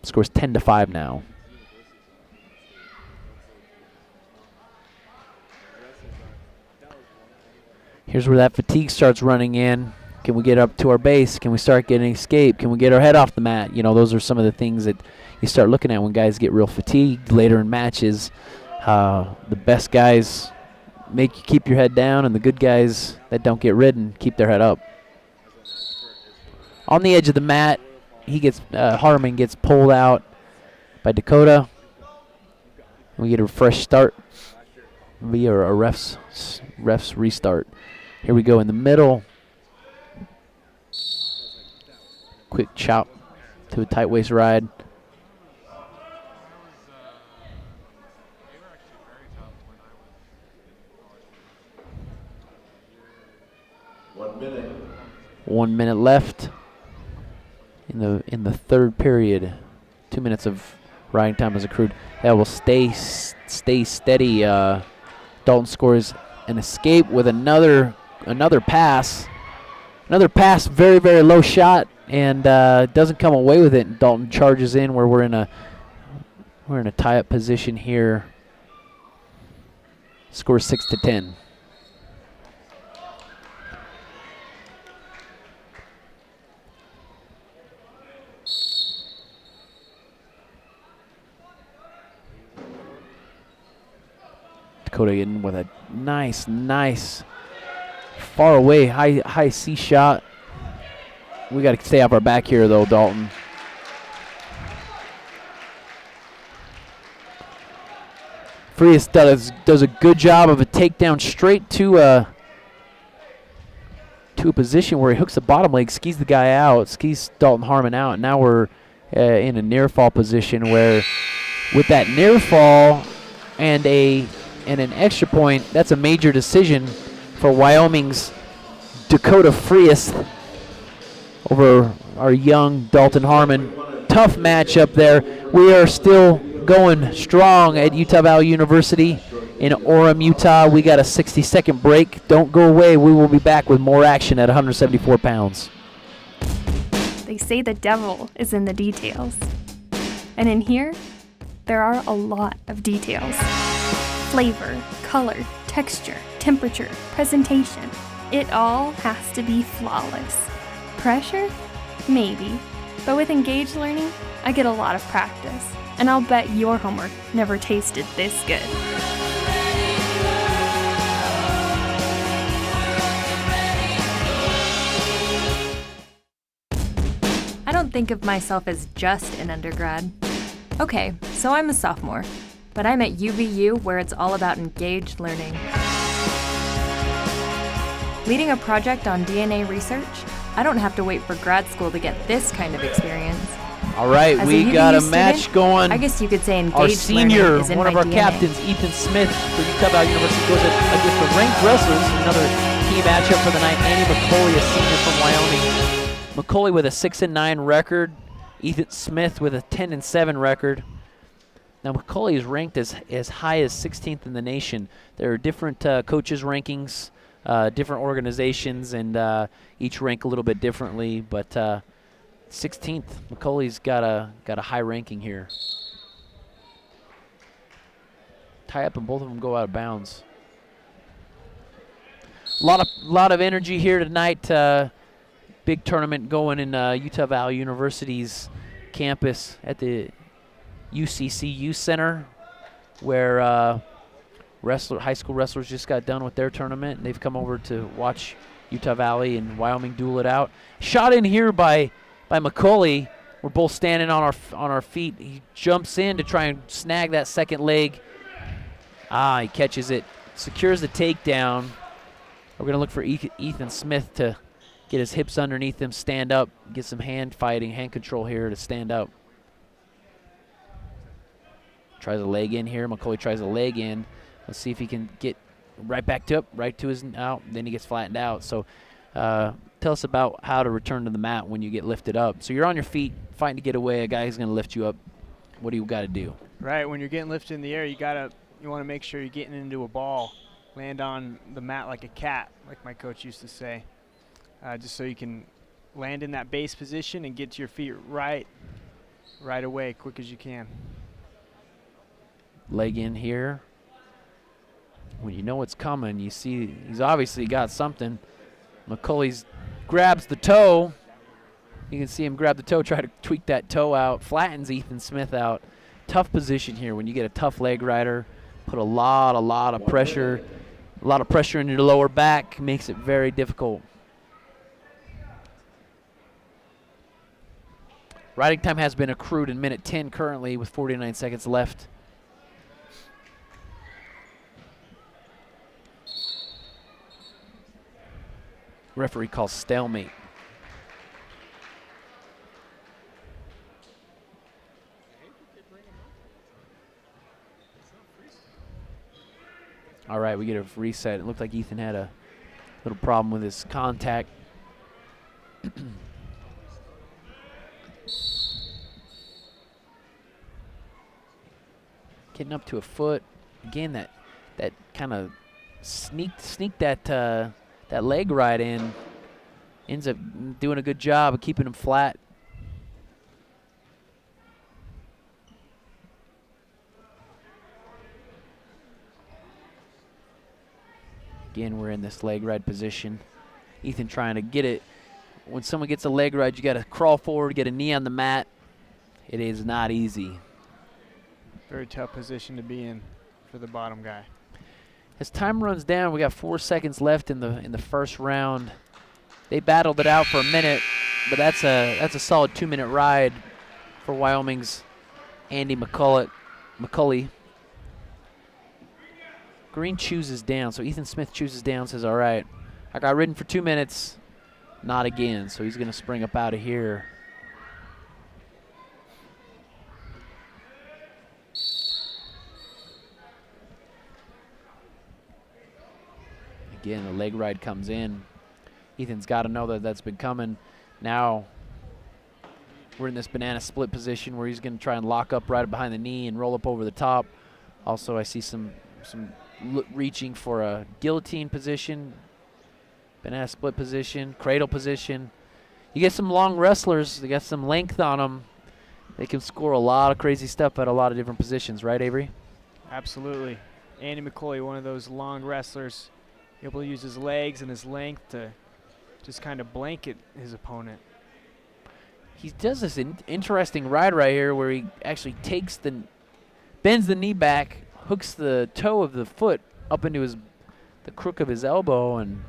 Scores 10-5 now. Here's where that fatigue starts running in. Can we get up to our base? Can we start getting escape? Can we get our head off the mat? You know, those are some of the things that you start looking at when guys get real fatigued later in matches. The best guys make you keep your head down, and the good guys that don't get ridden keep their head up. On the edge of the mat, he gets Harmon gets pulled out by Dakota. We get a fresh start via a ref's restart. Here we go in the middle. Quick chop to a tight waist ride. One minute left in the third period. 2 minutes of riding time is accrued. That will stay steady. Dalton scores an escape with another pass. Another pass, very, very low shot, and doesn't come away with it. And Dalton charges in where we're in a tie-up position here. Score 6-10. Dakota in with a nice far away high C shot. We got to stay off our back here though, Dalton. Frias does a good job of a takedown straight to a position where he hooks the bottom leg, skis the guy out, skis Dalton Harmon out. Now we're in a near fall position where with that near fall and an extra point, that's a major decision for Wyoming's Dakota Frias over our young Dalton Harmon. Tough matchup there. We are still going strong at Utah Valley University in Orem, Utah. We got a 60-second break. Don't go away. We will be back with more action at 174 pounds. They say the devil is in the details. And in here, there are a lot of details. Flavor, color, texture, temperature, presentation. It all has to be flawless. Pressure? Maybe. But with engaged learning, I get a lot of practice. And I'll bet your homework never tasted this good. I don't think of myself as just an undergrad. Okay, so I'm a sophomore, but I'm at UVU where it's all about engaged learning. Leading a project on DNA research, I don't have to wait for grad school to get this kind of experience. All right, As we a got a UVU match student, going. I guess you could say engaged Our senior, learning is in one of my our DNA. captains, Ethan Smith for Utah Valley University, goes against the ranked wrestlers. Another key matchup for the night. Andy McCauley, a senior from Wyoming. McCauley with a 6-9 record. Ethan Smith with a 10-7 record. Now McCauley is ranked as high as 16th in the nation. There are different coaches rankings, different organizations, and each rank a little bit differently. But 16th, McCauley's got a high ranking here. Tie up and both of them go out of bounds. Lot of energy here tonight. Big tournament going in Utah Valley University's campus at the UCC Youth Center, where high school wrestlers just got done with their tournament, and they've come over to watch Utah Valley and Wyoming duel it out. Shot in here by McCauley. We're both standing on our feet. He jumps in to try and snag that second leg. He catches it, secures the takedown. We're gonna look for Ethan Smith to get his hips underneath him, stand up, get some hand control here to stand up. Tries a leg in here. McCauley tries a leg in. Let's see if he can get right to his out. Then he gets flattened out. So Tell us about how to return to the mat when you get lifted up. So you're on your feet, fighting to get away. A guy is going to lift you up. What do you got to do? Right, when you're getting lifted in the air, you want to make sure you're getting into a ball. Land on the mat like a cat, like my coach used to say. Just so you can land in that base position and get to your feet right away, quick as you can. Leg in here. When you know what's coming, you see he's obviously got something. McCulley grabs the toe. You can see him grab the toe, try to tweak that toe out, flattens Ethan Smith out. Tough position here when you get a tough leg rider. Put a lot of pressure in your lower back, makes it very difficult. Riding time has been accrued in minute 10 currently with 49 seconds left. Referee calls stalemate. All right, we get a reset. It looked like Ethan had a little problem with his contact. Getting up to a foot. Again, that kind of sneaked that leg right in. Ends up doing a good job of keeping him flat. Again, we're in this leg ride position. Ethan trying to get it. When someone gets a leg ride, you got to crawl forward, get a knee on the mat. It is not easy. Very tough position to be in for the bottom guy. As time runs down, we got 4 seconds left in the first round. They battled it out for a minute, but that's a solid 2-minute ride for Wyoming's Andy McCulley. Green chooses down, so Ethan Smith chooses down, says, all right, I got ridden for 2 minutes, not again, so he's going to spring up out of here. Again, the leg ride comes in. Ethan's got to know that that's been coming. Now we're in this banana split position where he's going to try and lock up right behind the knee and roll up over the top. Also, I see some reaching for a guillotine position, banana split position, cradle position. You get some long wrestlers. They got some length on them. They can score a lot of crazy stuff at a lot of different positions, right, Avery? Absolutely. Andy McCulley, one of those long wrestlers, able to use his legs and his length to just kind of blanket his opponent. He does this interesting ride right here where he actually bends the knee back, hooks the toe of the foot up into the crook of his elbow and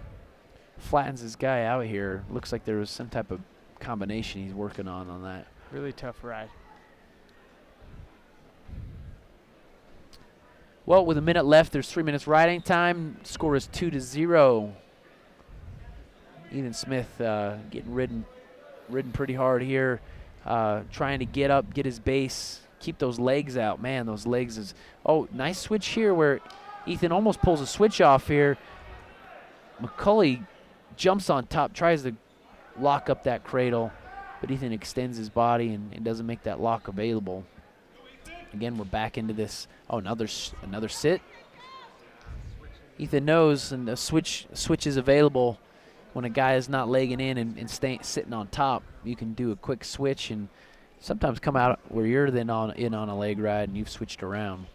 flattens his guy out here. Looks like there was some type of combination he's working on that. Really tough ride. Well, with a minute left, there's 3 minutes riding time. Score is 2-0. Ethan Smith getting ridden pretty hard here, trying to get up, get his base, keep those legs out. Man, those legs is – oh, nice switch here where Ethan almost pulls a switch off here. McCulley jumps on top, tries to lock up that cradle, but Ethan extends his body and doesn't make that lock available. Again, we're back into this. Oh, another sit. Ethan knows, and the switch is available when a guy is not legging in and sitting on top. You can do a quick switch and sometimes come out where you're then in on a leg ride and you've switched around.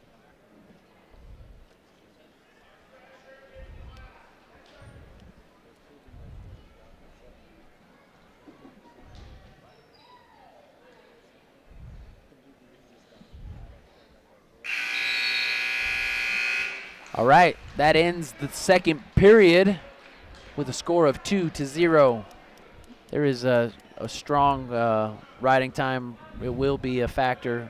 All right, that ends the second period with a score of 2-0. There is a strong riding time. It will be a factor.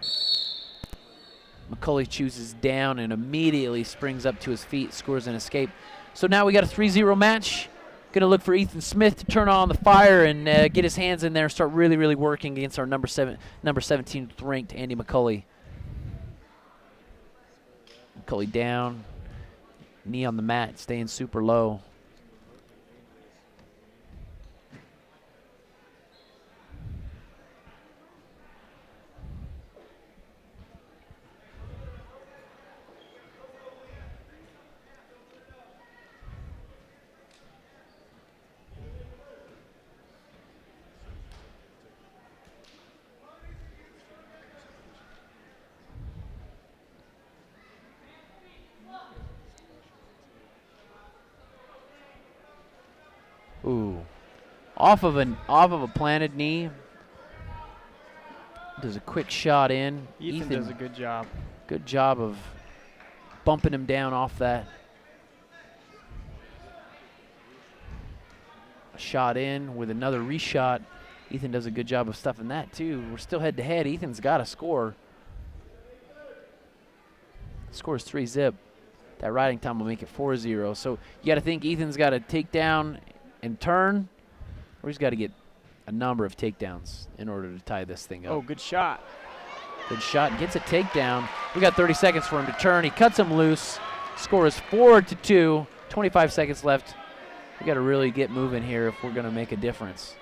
McCulley chooses down and immediately springs up to his feet, scores an escape. So now we got a 3-0 match. Going to look for Ethan Smith to turn on the fire and get his hands in there and start really, really working against our number 17th ranked Andy McCulley. McCulley down. Knee on the mat, staying super low. Ooh. Off of a planted knee. Does a quick shot in. Ethan does a good job. Good job of bumping him down off that. Shot in with another reshot. Ethan does a good job of stuffing that too. We're still head to head. Ethan's got to score. Scores 3-zip. That riding time will make it 4-0. So you got to think Ethan's got to take down and turn, or he's got to get a number of takedowns in order to tie this thing up. Oh, good shot. Good shot. Gets a takedown. We got 30 seconds for him to turn. He cuts him loose. Score is 4-2. 25 seconds left. We got to really get moving here if we're going to make a difference.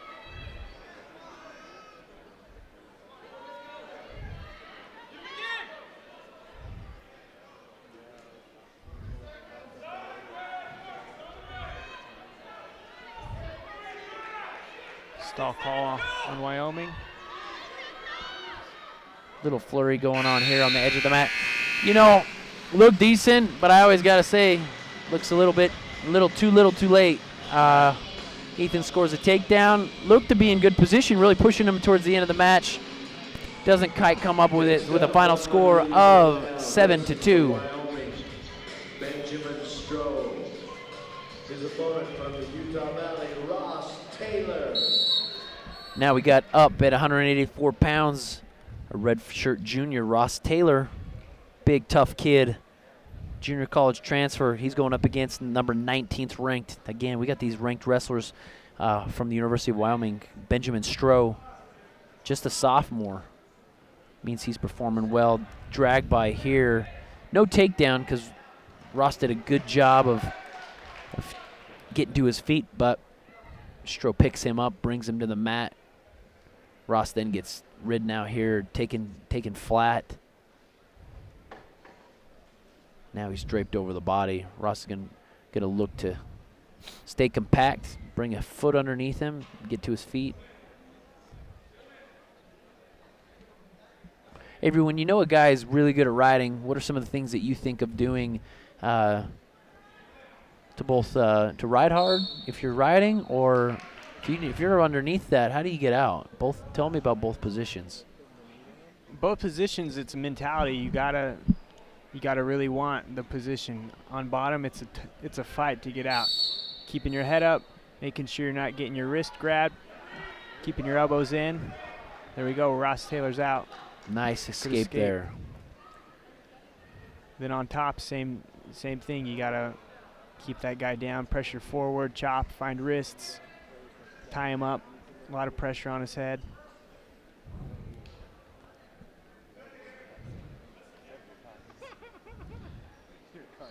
Stall call on Wyoming. Little flurry going on here on the edge of the mat. You know, look decent, but I always got to say, looks a little too late. Ethan scores a takedown. Looked to be in good position, really pushing him towards the end of the match. Doesn't quite come up with it with a final score of 7-2. Wyoming, Benjamin Stroh. His opponent from the Utah Valley, Ross Taylor. Now we got up at 184 pounds, a red shirt junior, Ross Taylor. Big, tough kid. Junior college transfer. He's going up against number 19th ranked. Again, we got these ranked wrestlers from the University of Wyoming. Benjamin Stroh, just a sophomore. Means he's performing well. Drag by here. No takedown because Ross did a good job of getting to his feet, but Stroh picks him up, brings him to the mat. Ross then gets ridden out here, taken flat. Now he's draped over the body. Ross is gonna look to stay compact, bring a foot underneath him, get to his feet. Avery, when you know a guy is really good at riding, what are some of the things that you think of doing to ride hard if you're riding, or if you're underneath that, how do you get out? Tell me about both positions. Both positions, it's a mentality. You gotta really want the position. On bottom, it's a fight to get out. Keeping your head up, making sure you're not getting your wrist grabbed, keeping your elbows in. There we go. Ross Taylor's out. Nice escape there. Then on top, same thing. You gotta keep that guy down, pressure forward, chop, find wrists, tie him up. A lot of pressure on his head.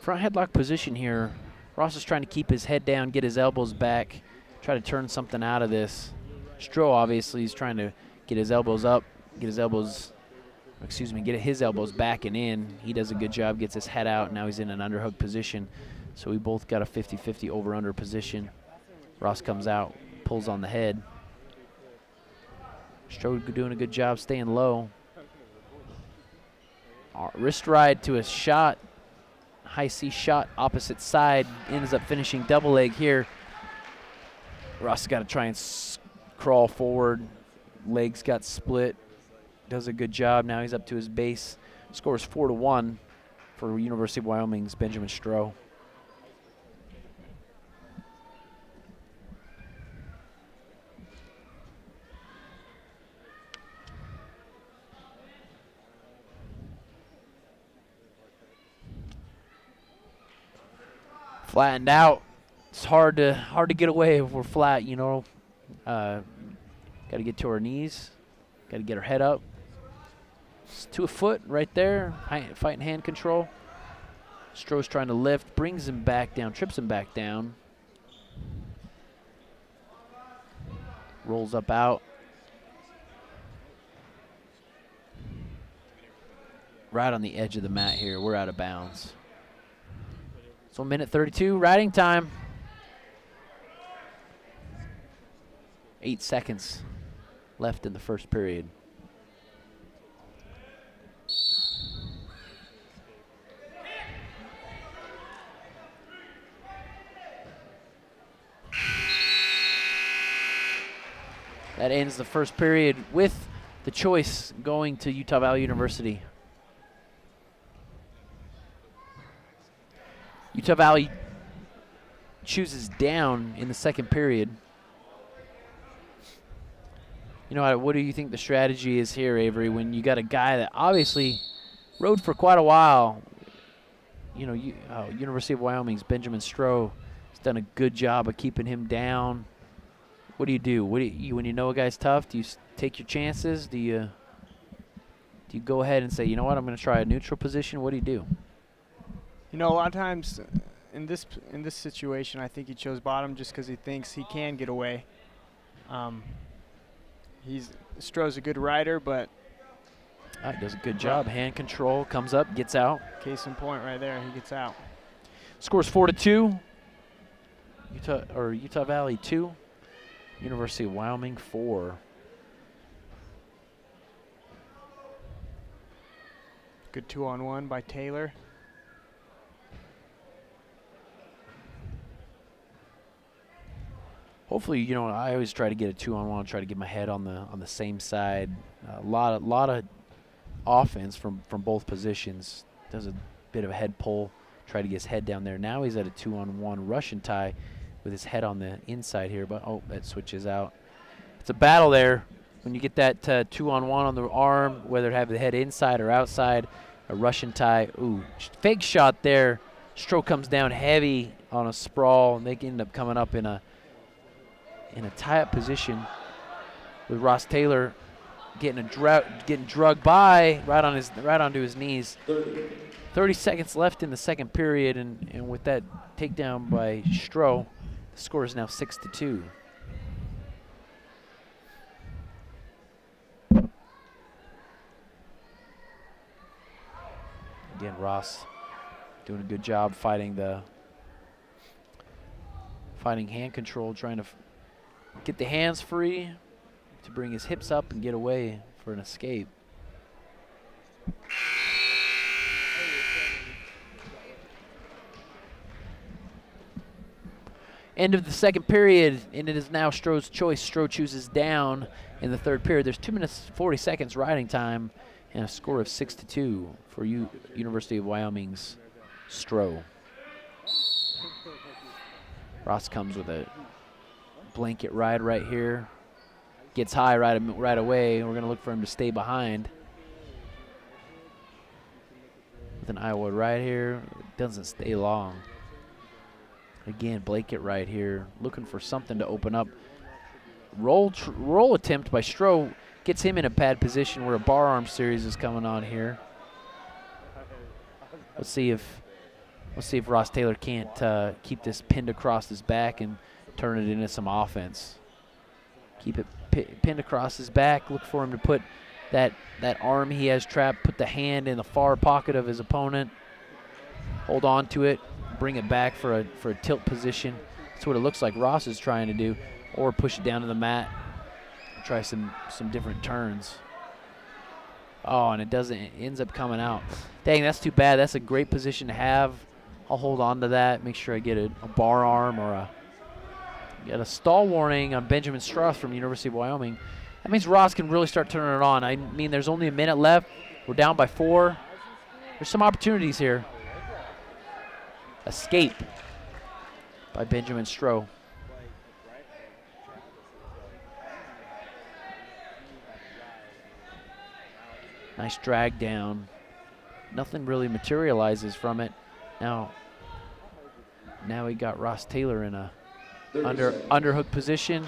Front headlock position here. Ross is trying to keep his head down, get his elbows back, try to turn something out of this. Stroh obviously is trying to get his elbows up, get his elbows back and in. He does a good job, gets his head out. Now he's in an underhook position. So we both got a 50-50 over-under position. Ross comes out, pulls on the head. Stroh doing a good job staying low. Wrist ride to a shot. High C shot opposite side. Ends up finishing double leg here. Ross has got to try and crawl forward. Legs got split. Does a good job. Now he's up to his base. Scores 4-1 for University of Wyoming's Benjamin Stroh. Flattened out. It's hard to get away if we're flat, you know. Got to get to our knees. Got to get our head up. It's to a foot right there. Fighting hand control. Stroh's trying to lift, brings him back down, trips him back down. Rolls up out. Right on the edge of the mat here. We're out of bounds. So minute 32, riding time. 8 seconds left in the first period. That ends the first period with the choice going to Utah Valley University. Utah Valley chooses down in the second period. You know, what do you think the strategy is here, Avery, when you got a guy that obviously rode for quite a while? You know, University of Wyoming's Benjamin Stroh has done a good job of keeping him down. What do you do? When you know a guy's tough, do you take your chances? Do you go ahead and say, you know what, I'm going to try a neutral position? What do you do? You know, a lot of times in this situation, I think he chose bottom just because he thinks he can get away. Stroh's a good rider, but He does a good job. Hand control, comes up, gets out. Case in point right there, he gets out. Scores 4-2. Utah Valley 2. University of Wyoming 4. Good 2-on-1 by Taylor. Hopefully, you know, I always try to get a 2-on-1, try to get my head on the same side. A lot of offense from both positions. Does a bit of a head pull, try to get his head down there. Now he's at a 2-on-1 Russian tie with his head on the inside here, but that switches out. It's a battle there when you get that 2-on-1 on the arm, whether it have the head inside or outside. A Russian tie. Ooh, fake shot there. Stroh comes down heavy on a sprawl, and they end up coming up in a tie-up position with Ross Taylor getting drugged by right onto his knees. 30 seconds left in the second period, and with that takedown by Stroh, the score is now 6-2. Again, Ross doing a good job fighting hand control, trying to get the hands free to bring his hips up and get away for an escape. End of the second period, and it is now Stroh's choice. Stroh chooses down in the third period. There's 2 minutes 40 seconds riding time and a score of 6-2 for University of Wyoming's Stroh. Ross comes with a blanket ride right here. Gets high right away. We're going to look for him to stay behind. With an Iowa right here. Doesn't stay long. Again, blanket right here. Looking for something to open up. Roll attempt by Stroh gets him in a bad position where a bar arm series is coming on here. Let's see if Ross Taylor can't keep this pinned across his back and turn it into some offense. Keep it pinned across his back. Look for him to put that arm he has trapped, put the hand in the far pocket of his opponent. Hold on to it, bring it back for a tilt position. That's what it looks like Ross is trying to do. Or push it down to the mat. Try some different turns. Oh, and it doesn't. It ends up coming out. Dang, that's too bad. That's a great position to have. I'll hold on to that. Make sure I get a bar arm or get a stall warning on Benjamin Stroh from University of Wyoming. That means Ross can really start turning it on. I mean, there's only a minute left. We're down by 4. There's some opportunities here. Escape by Benjamin Stroh. Nice drag down. Nothing really materializes from it. Now we got Ross Taylor in a underhook position.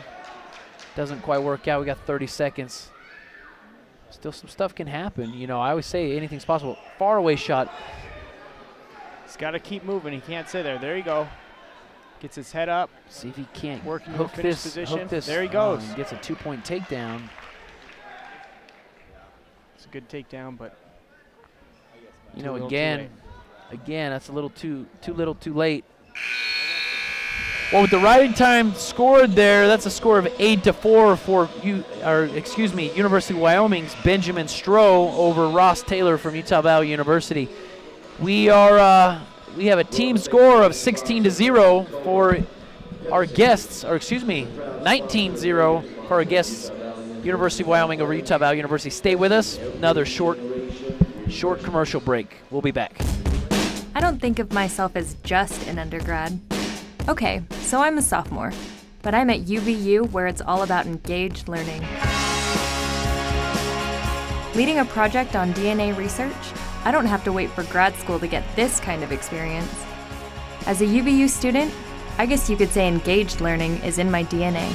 Doesn't quite work out. We got 30 seconds. Still some stuff can happen. You know, I always say anything's possible. Far away shot. He's got to keep moving. He can't sit there. There you go. Gets his head up. See if he can't working hook this position. Hook this. There he goes. Gets a 2-point takedown. It's a good takedown, but you know, again, that's a little too little, too late. Well, with the riding time scored there, that's a score of 8-4 for University of Wyoming's Benjamin Stroh over Ross Taylor from Utah Valley University. We have a team score of 16-0 for our guests, or 19-0 for our guests University of Wyoming over Utah Valley University. Stay with us. Another short commercial break. We'll be back. I don't think of myself as just an undergrad. Okay, so I'm a sophomore, but I'm at UVU where it's all about engaged learning. Leading a project on DNA research, I don't have to wait for grad school to get this kind of experience. As a UVU student, I guess you could say engaged learning is in my DNA.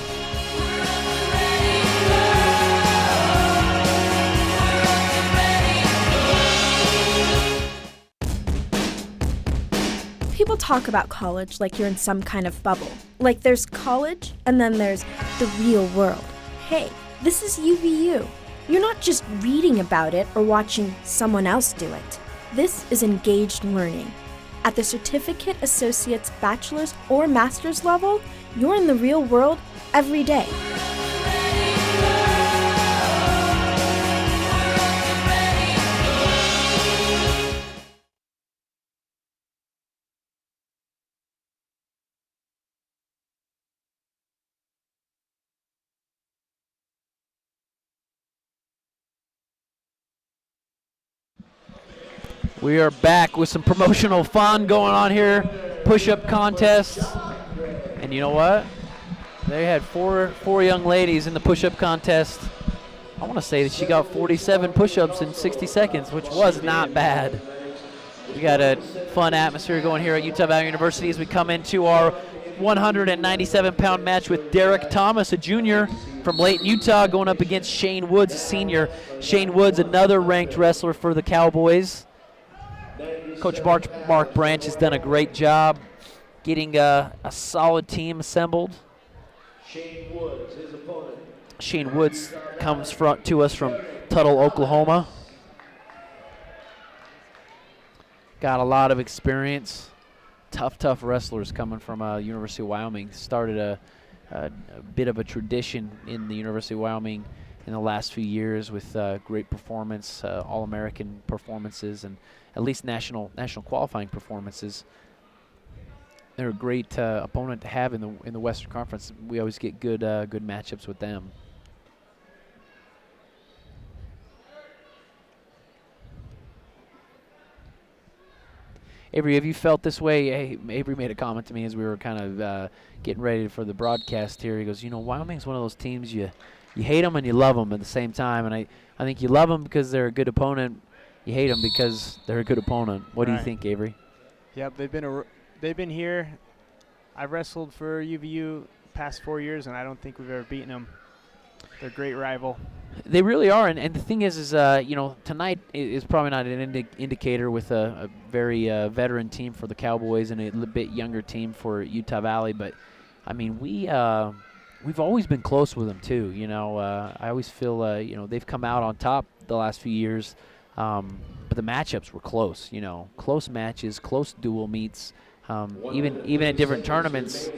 People talk about college like you're in some kind of bubble. Like there's college, and then there's the real world. Hey, this is UVU. You're not just reading about it or watching someone else do it. This is engaged learning. At the certificate, associate's, bachelor's, or master's level, you're in the real world every day. We are back with some promotional fun going on here. Push-up contests. And you know what? They had four young ladies in the push-up contest. I want to say that she got 47 push-ups in 60 seconds, which was not bad. We got a fun atmosphere going here at Utah Valley University as we come into our 197-pound match with Derek Thomas, a junior from Layton, Utah, going up against Shane Woods, a senior. Shane Woods, another ranked wrestler for the Cowboys. Coach Mark Branch has done a great job getting a solid team assembled. Shane Woods, his opponent. Shane Woods comes to us from Tuttle, Oklahoma. Got a lot of experience. Tough wrestlers coming from University of Wyoming. Started a bit of a tradition in the University of Wyoming in the last few years with great performance, All-American performances, and at least national qualifying performances. They're a great opponent to have in the Western Conference. We always get good matchups with them. Avery, have you felt this way? Hey, Avery made a comment to me as we were kind of getting ready for the broadcast here. He goes, Wyoming's one of those teams you hate them and you love them at the same time. And I think you love them because they're a good opponent. You hate them because they're a good opponent. What do you think, Avery? Yep, they've been here. I've wrestled for UVU past 4 years, and I don't think we've ever beaten them. They're a great rival. They really are, and the thing is tonight is probably not an indicator with a very veteran team for the Cowboys and a little bit younger team for Utah Valley. But I mean, we've always been close with them too. I always feel they've come out on top the last few years. But the matchups were close, close matches, close dual meets. Even at different tournaments,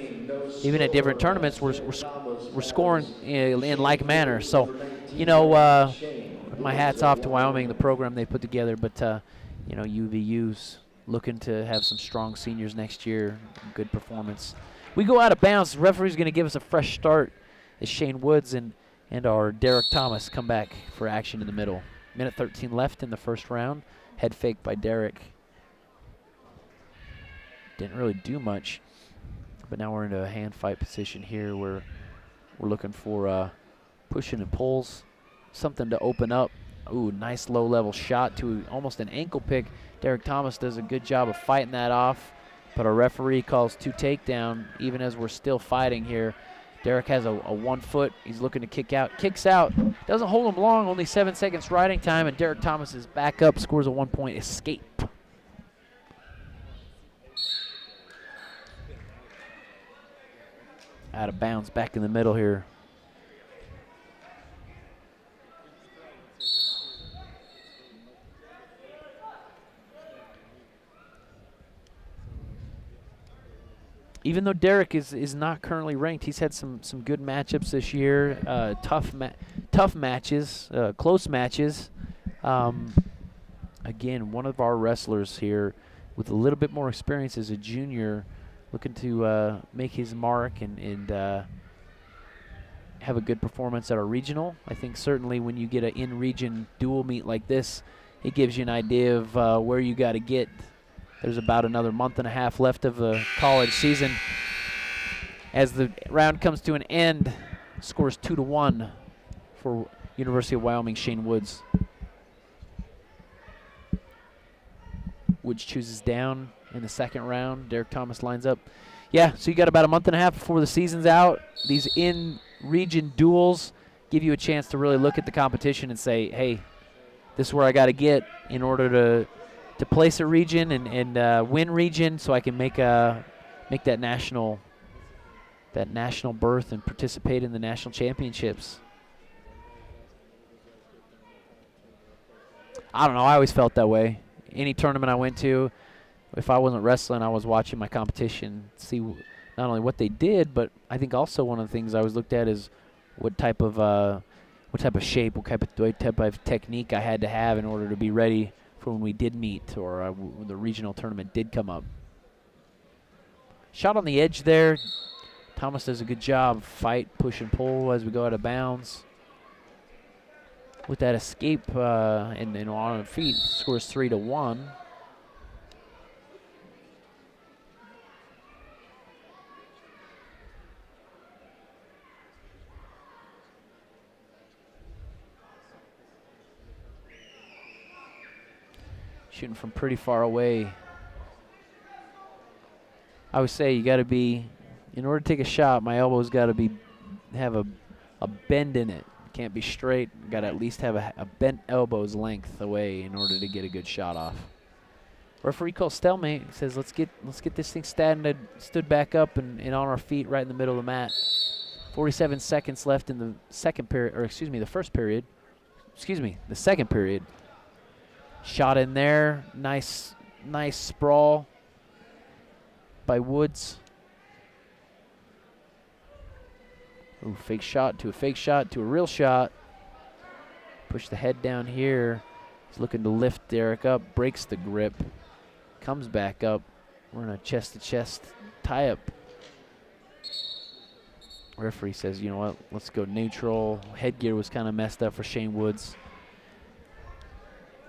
we're scoring in like manner. So, my hat's off to Wyoming, the program they put together. But UVU's looking to have some strong seniors next year. Good performance. We go out of bounds. The referee's going to give us a fresh start as Shane Woods and our Derek Thomas come back for action in the middle. Minute 13 left in the first round. Head fake by Derek. Didn't really do much. But now we're into a hand fight position here where we're looking for pushing and pulls. Something to open up. Ooh, nice low-level shot to almost an ankle pick. Derek Thomas does a good job of fighting that off. But our referee calls 2 takedown even as we're still fighting here. Derek has a 1 foot. He's looking to kick out. Kicks out. Doesn't hold him long. Only 7 seconds riding time. And Derek Thomas is back up. Scores a 1-point escape. Out of bounds. Back in the middle here. Even though Derek is not currently ranked, he's had some good matchups this year. Tough matches, close matches. Again, one of our wrestlers here with a little bit more experience as a junior, looking to make his mark and have a good performance at our regional. I think certainly when you get an in-region dual meet like this, it gives you an idea of where you got to get. There's about another month and a half left of the college season. As the round comes to an end, scores 2-1 for University of Wyoming Shane Woods. Woods chooses down in the second round. Derek Thomas lines up. Yeah, so you got about a month and a half before the season's out. These in-region duels give you a chance to really look at the competition and say, hey, this is where I got to get in order to place a region and win region, so I can make that national berth and participate in the national championships. I don't know. I always felt that way. Any tournament I went to, if I wasn't wrestling, I was watching my competition, see not only what they did, but I think also one of the things I always looked at is what type of shape, what type of technique I had to have in order to be ready for when we did meet or when the regional tournament did come up. Shot on the edge there. Thomas does a good job. Fight, push, and pull as we go out of bounds. With that escape and on her feet, scores 3-1. Shooting from pretty far away. I would say you got to be, in order to take a shot, my elbow's got to have a bend in it. Can't be straight. Got to at least have a bent elbow's length away in order to get a good shot off. Referee calls stalemate. He says, let's get this thing stood back up and on our feet right in the middle of the mat. 47 seconds left in the second period, or excuse me, the first period. Excuse me, the second period. Shot in there. Nice sprawl by Woods. Ooh, fake shot to a fake shot to a real shot. Push the head down here. He's looking to lift Derek up. Breaks the grip. Comes back up. We're in a chest-to-chest tie-up. Referee says, you know what, let's go neutral. Headgear was kind of messed up for Shane Woods.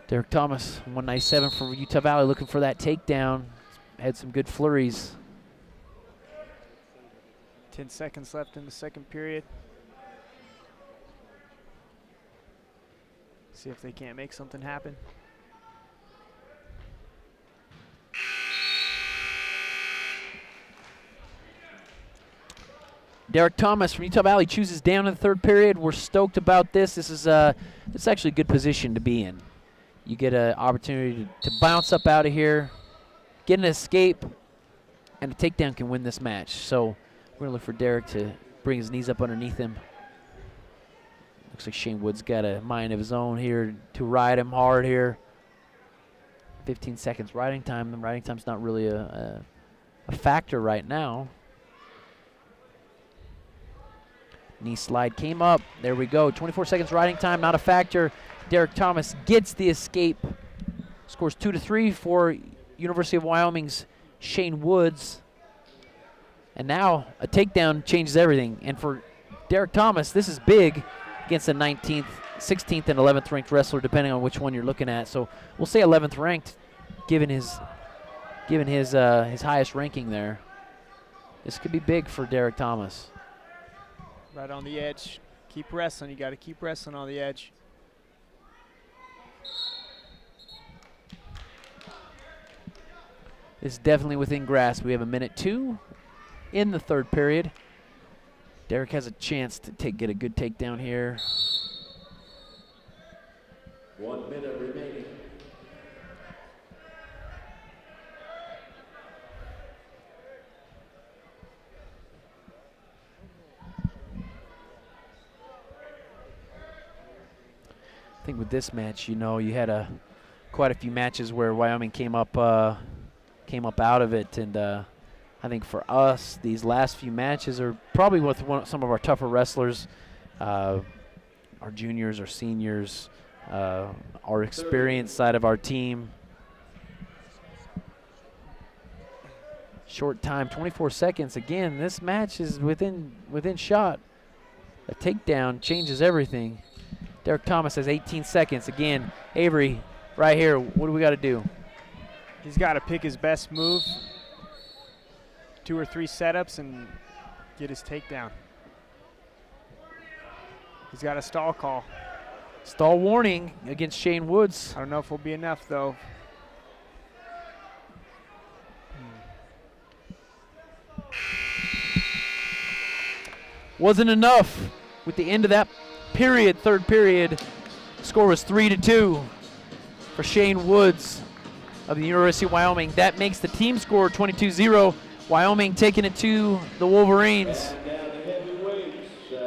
Derek Thomas, 197 from Utah Valley, looking for that takedown. Had some good flurries. 10 seconds left in the second period. See if they can't make something happen. Derek Thomas from Utah Valley chooses down in the third period. We're stoked about this. This is actually a good position to be in. You get an opportunity to bounce up out of here, get an escape, and a takedown can win this match. So we're going to look for Derek to bring his knees up underneath him. Looks like Shane Woods got a mind of his own here to ride him hard here. 15 seconds riding time. The riding time's not really a factor right now. Knee slide came up. There we go. 24 seconds riding time, not a factor. Derek Thomas gets the escape. Scores 2-3 for University of Wyoming's Shane Woods. And now a takedown changes everything. And for Derek Thomas, this is big against the 19th, 16th, and 11th ranked wrestler, depending on which one you're looking at. So we'll say 11th ranked, given his highest ranking there. This could be big for Derek Thomas. Right on the edge. Keep wrestling. You got to keep wrestling on the edge. It's definitely within grasp. We have a minute 2 in the third period. Derek has a chance to get a good takedown here. 1 minute remaining. I think with this match, you had quite a few matches where Wyoming came up out of it, and I think for us, these last few matches are probably with some of our tougher wrestlers, our juniors, our seniors, our experienced side of our team. Short time, 24 seconds. Again, this match is within shot. A takedown changes everything. Derek Thomas has 18 seconds. Again, Avery, right here, what do we got to do? He's got to pick his best move, 2 or 3 setups, and get his takedown. He's got a stall call. Stall warning against Shane Woods. I don't know if it'll be enough, though. Wasn't enough. With the end of that period, third period, score was 3-2 for Shane Woods of the University of Wyoming. That makes the team score 22-0. Wyoming taking it to the Wolverines.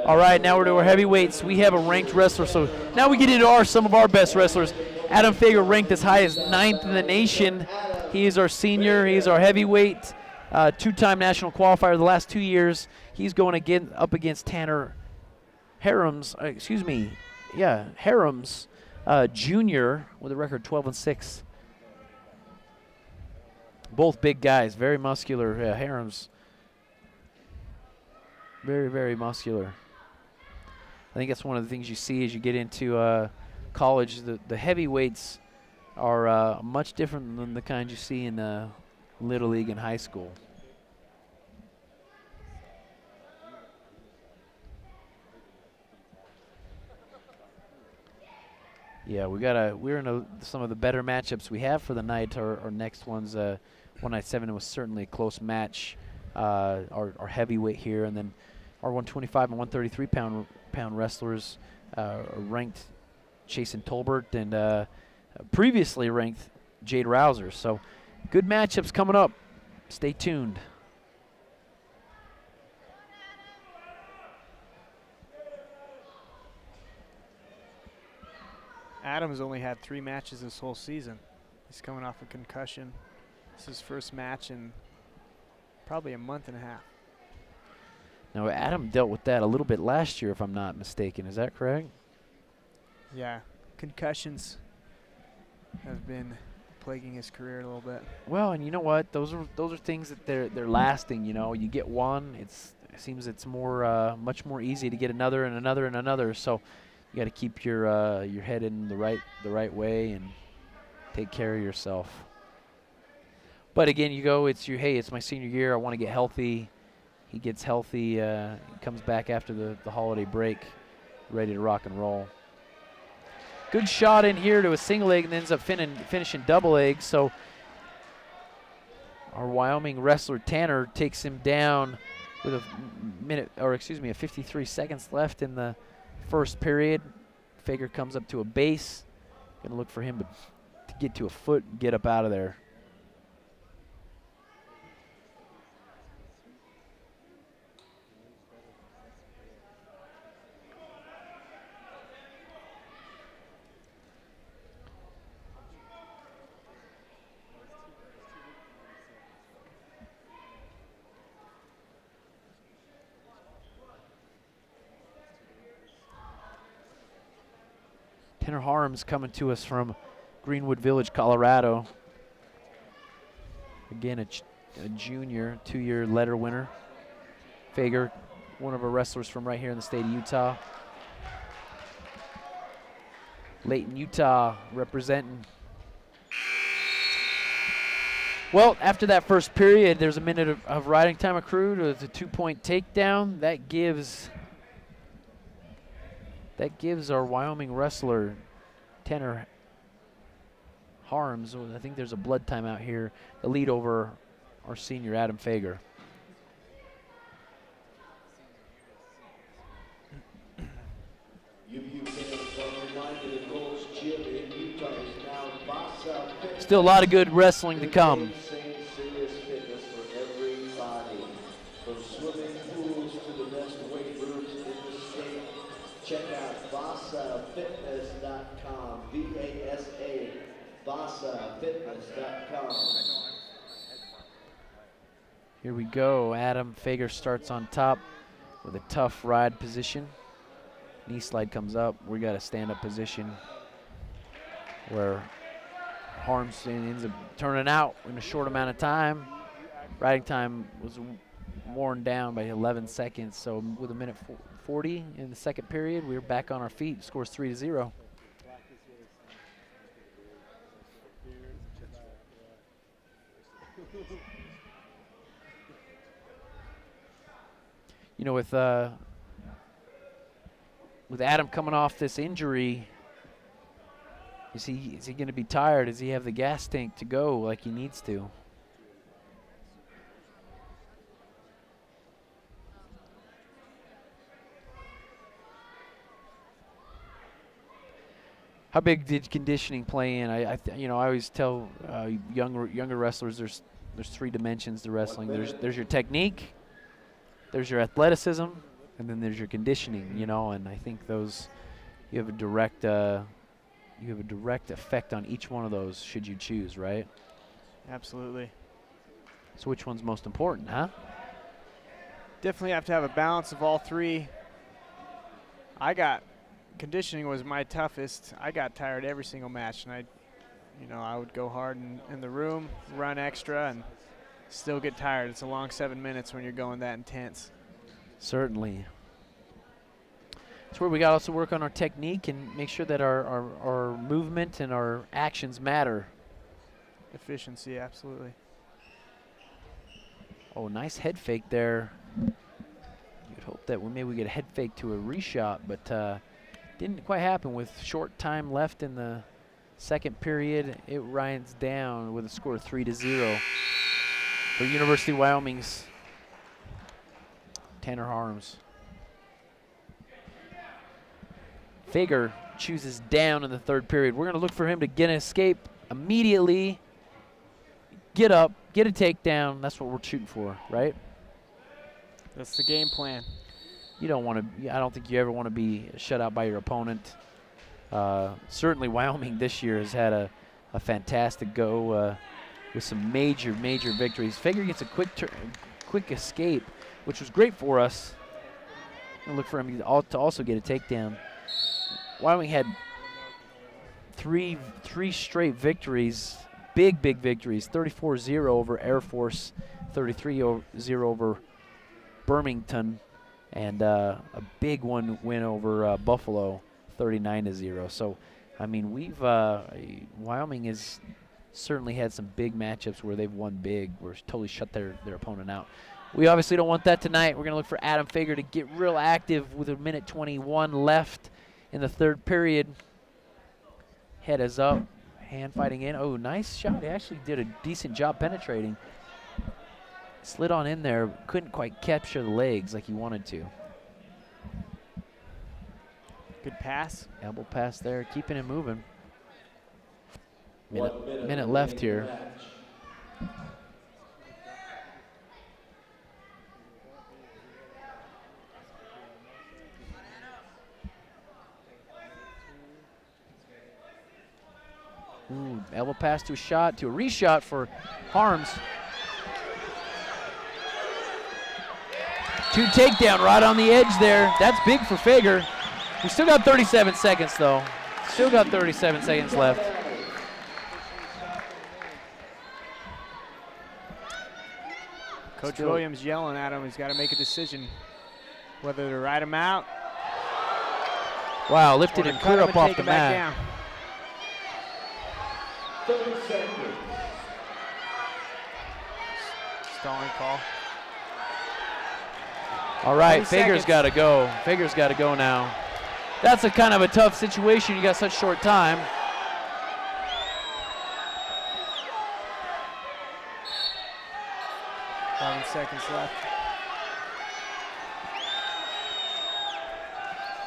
All right, now we're to our heavyweights. We have a ranked wrestler, so now we get into some of our best wrestlers. Adam Fager ranked as high as 9th in the nation. He is our senior. He is our heavyweight, 2-time national qualifier the last 2 years. He's going again up against Tanner Harums, Harums Jr. with a record 12-6. Both big guys, very muscular. Harums, very, very muscular. I think that's one of the things you see as you get into college. The heavyweights are much different than the kind you see in Little League and high school. Yeah, we're in some of the better matchups we have for the night. Our next one's 197 was certainly a close match. Our heavyweight here, and then our 125 and 133 pound wrestlers are ranked Chasen Tolbert and previously ranked Jade Rouser. So good matchups coming up. Stay tuned. Adam's only had 3 matches this whole season. He's coming off a concussion. This is his first match in probably a month and a half. Now, Adam dealt with that a little bit last year, if I'm not mistaken. Is that correct? Yeah, concussions have been plaguing his career a little bit. Well, and you know what? Those are things that they're lasting. You know, you get one, it seems it's much more easy to get another and another and another. So you got to keep your head in the right way and take care of yourself. But again, it's my senior year. I want to get healthy. He gets healthy, comes back after the holiday break, ready to rock and roll. Good shot in here to a single leg and ends up finishing double leg. So our Wyoming wrestler Tanner takes him down with 53 seconds left in the first period. Fager comes up to a base. Gonna look for him to get to a foot and get up out of there. Tanner Harms coming to us from Greenwood Village, Colorado. Again, a junior, 2-year letter winner. Fager, one of our wrestlers from right here in the state of Utah. Layton, Utah, representing. Well, after that first period, there's a minute of riding time accrued. It's a 2-point takedown. That gives our Wyoming wrestler, Tanner Harms, I think there's a blood timeout here, the lead over our senior, Adam Fager. Still a lot of good wrestling to come. Check out VasaFitness.com, V-A-S-A, VasaFitness.com. Here we go. Adam Fager starts on top with a tough ride position. Knee slide comes up. We got a stand-up position where Harms ends up turning out in a short amount of time. Riding time was worn down by 11 seconds, so with a minute 6:40 in the second period. We're back on our feet. Scores 3-0. You know, with Adam coming off this injury, is he going to be tired? Does he have the gas tank to go like he needs to? How big did conditioning play in? I always tell younger wrestlers there's 3 dimensions to wrestling. There's your technique, there's your athleticism, and then there's your conditioning. You know, and I think you have a direct effect on each one of those should you choose, right? Absolutely. So which one's most important, huh? Definitely have to have a balance of all 3. Conditioning was my toughest. I got tired every single match, and I would go hard in the room, run extra, and still get tired. It's a long 7 minutes when you're going that intense. Certainly. That's where we got to also work on our technique and make sure that our movement and our actions matter. Efficiency, absolutely. Oh, nice head fake there. You'd hope that maybe we get a head fake to a reshot, but didn't quite happen. With short time left in the second period, it rides down with a score of 3-0 for University of Wyoming's Tanner Harms. Fager chooses down in the third period. We're going to look for him to get an escape immediately, get up, get a takedown. That's what we're shooting for, right? That's the game plan. You don't want to. I don't think you ever want to be shut out by your opponent. Certainly, Wyoming this year has had a fantastic go with some major victories. Fager gets a quick escape, which was great for us. And look for him to also get a takedown. Wyoming had three straight victories, big victories. 34-0 over Air Force, 33-0 over Birmingham, and a big win over Buffalo, 39-0. So, I mean, Wyoming has certainly had some big matchups where they've won big, where it's totally shut their opponent out. We obviously don't want that tonight. We're going to look for Adam Fager to get real active with 1:21 left in the third period. Head is up, hand fighting in. Oh, nice shot. He actually did a decent job penetrating. Slid on in there, couldn't quite capture the legs like he wanted to. Good pass. Elbow pass there, keeping it moving. Minute left here. Ooh, elbow pass to a reshot for Harms. 2 takedown right on the edge there. That's big for Fager. We still got 37 seconds though. Still got 37 seconds left. Coach Williams yelling at him. He's got to make a decision whether to ride him out. Wow, lifted him clear up off the mat. 30 seconds. Stalling call. All right, Fager's got to go. Fager's got to go now. That's a kind of a tough situation. You got such short time. Seven seconds left.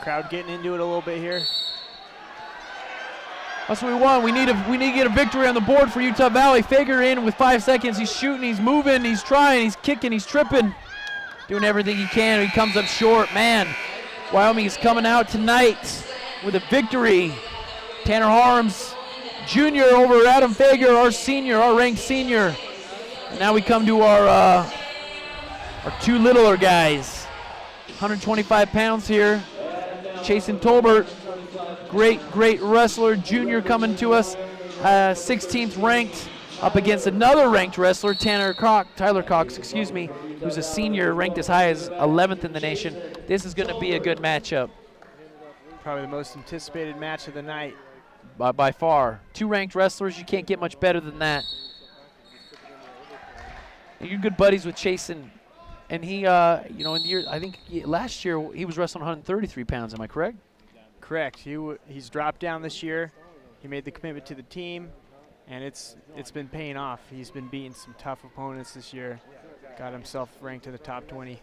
Crowd getting into it a little bit here. That's what we want. We need to get a victory on the board for Utah Valley. Fager in with 5 seconds. He's shooting, he's moving, he's trying, he's kicking, he's tripping. Doing everything he can. He comes up short. Man, Wyoming is coming out tonight with a victory. Tanner Harms, junior over Adam Fager, our ranked senior. And now we come to our 2 littler guys. 125 pounds here. Chasen Tolbert, great wrestler, junior coming to us, 16th ranked, up against another ranked wrestler, Tyler Cox, who's a senior, ranked as high as 11th in the nation. This is going to be a good matchup Probably the most anticipated match of the night. by far. 2 ranked wrestlers, you can't get much better than that. And you're good buddies with Chasen, and he, you know, in the year, I think last year he was wrestling 133 pounds. Am I correct? Correct. He's dropped down this year. He made the commitment to the team, and it's been paying off. He's been beating some tough opponents this year. Got himself ranked to the top 20.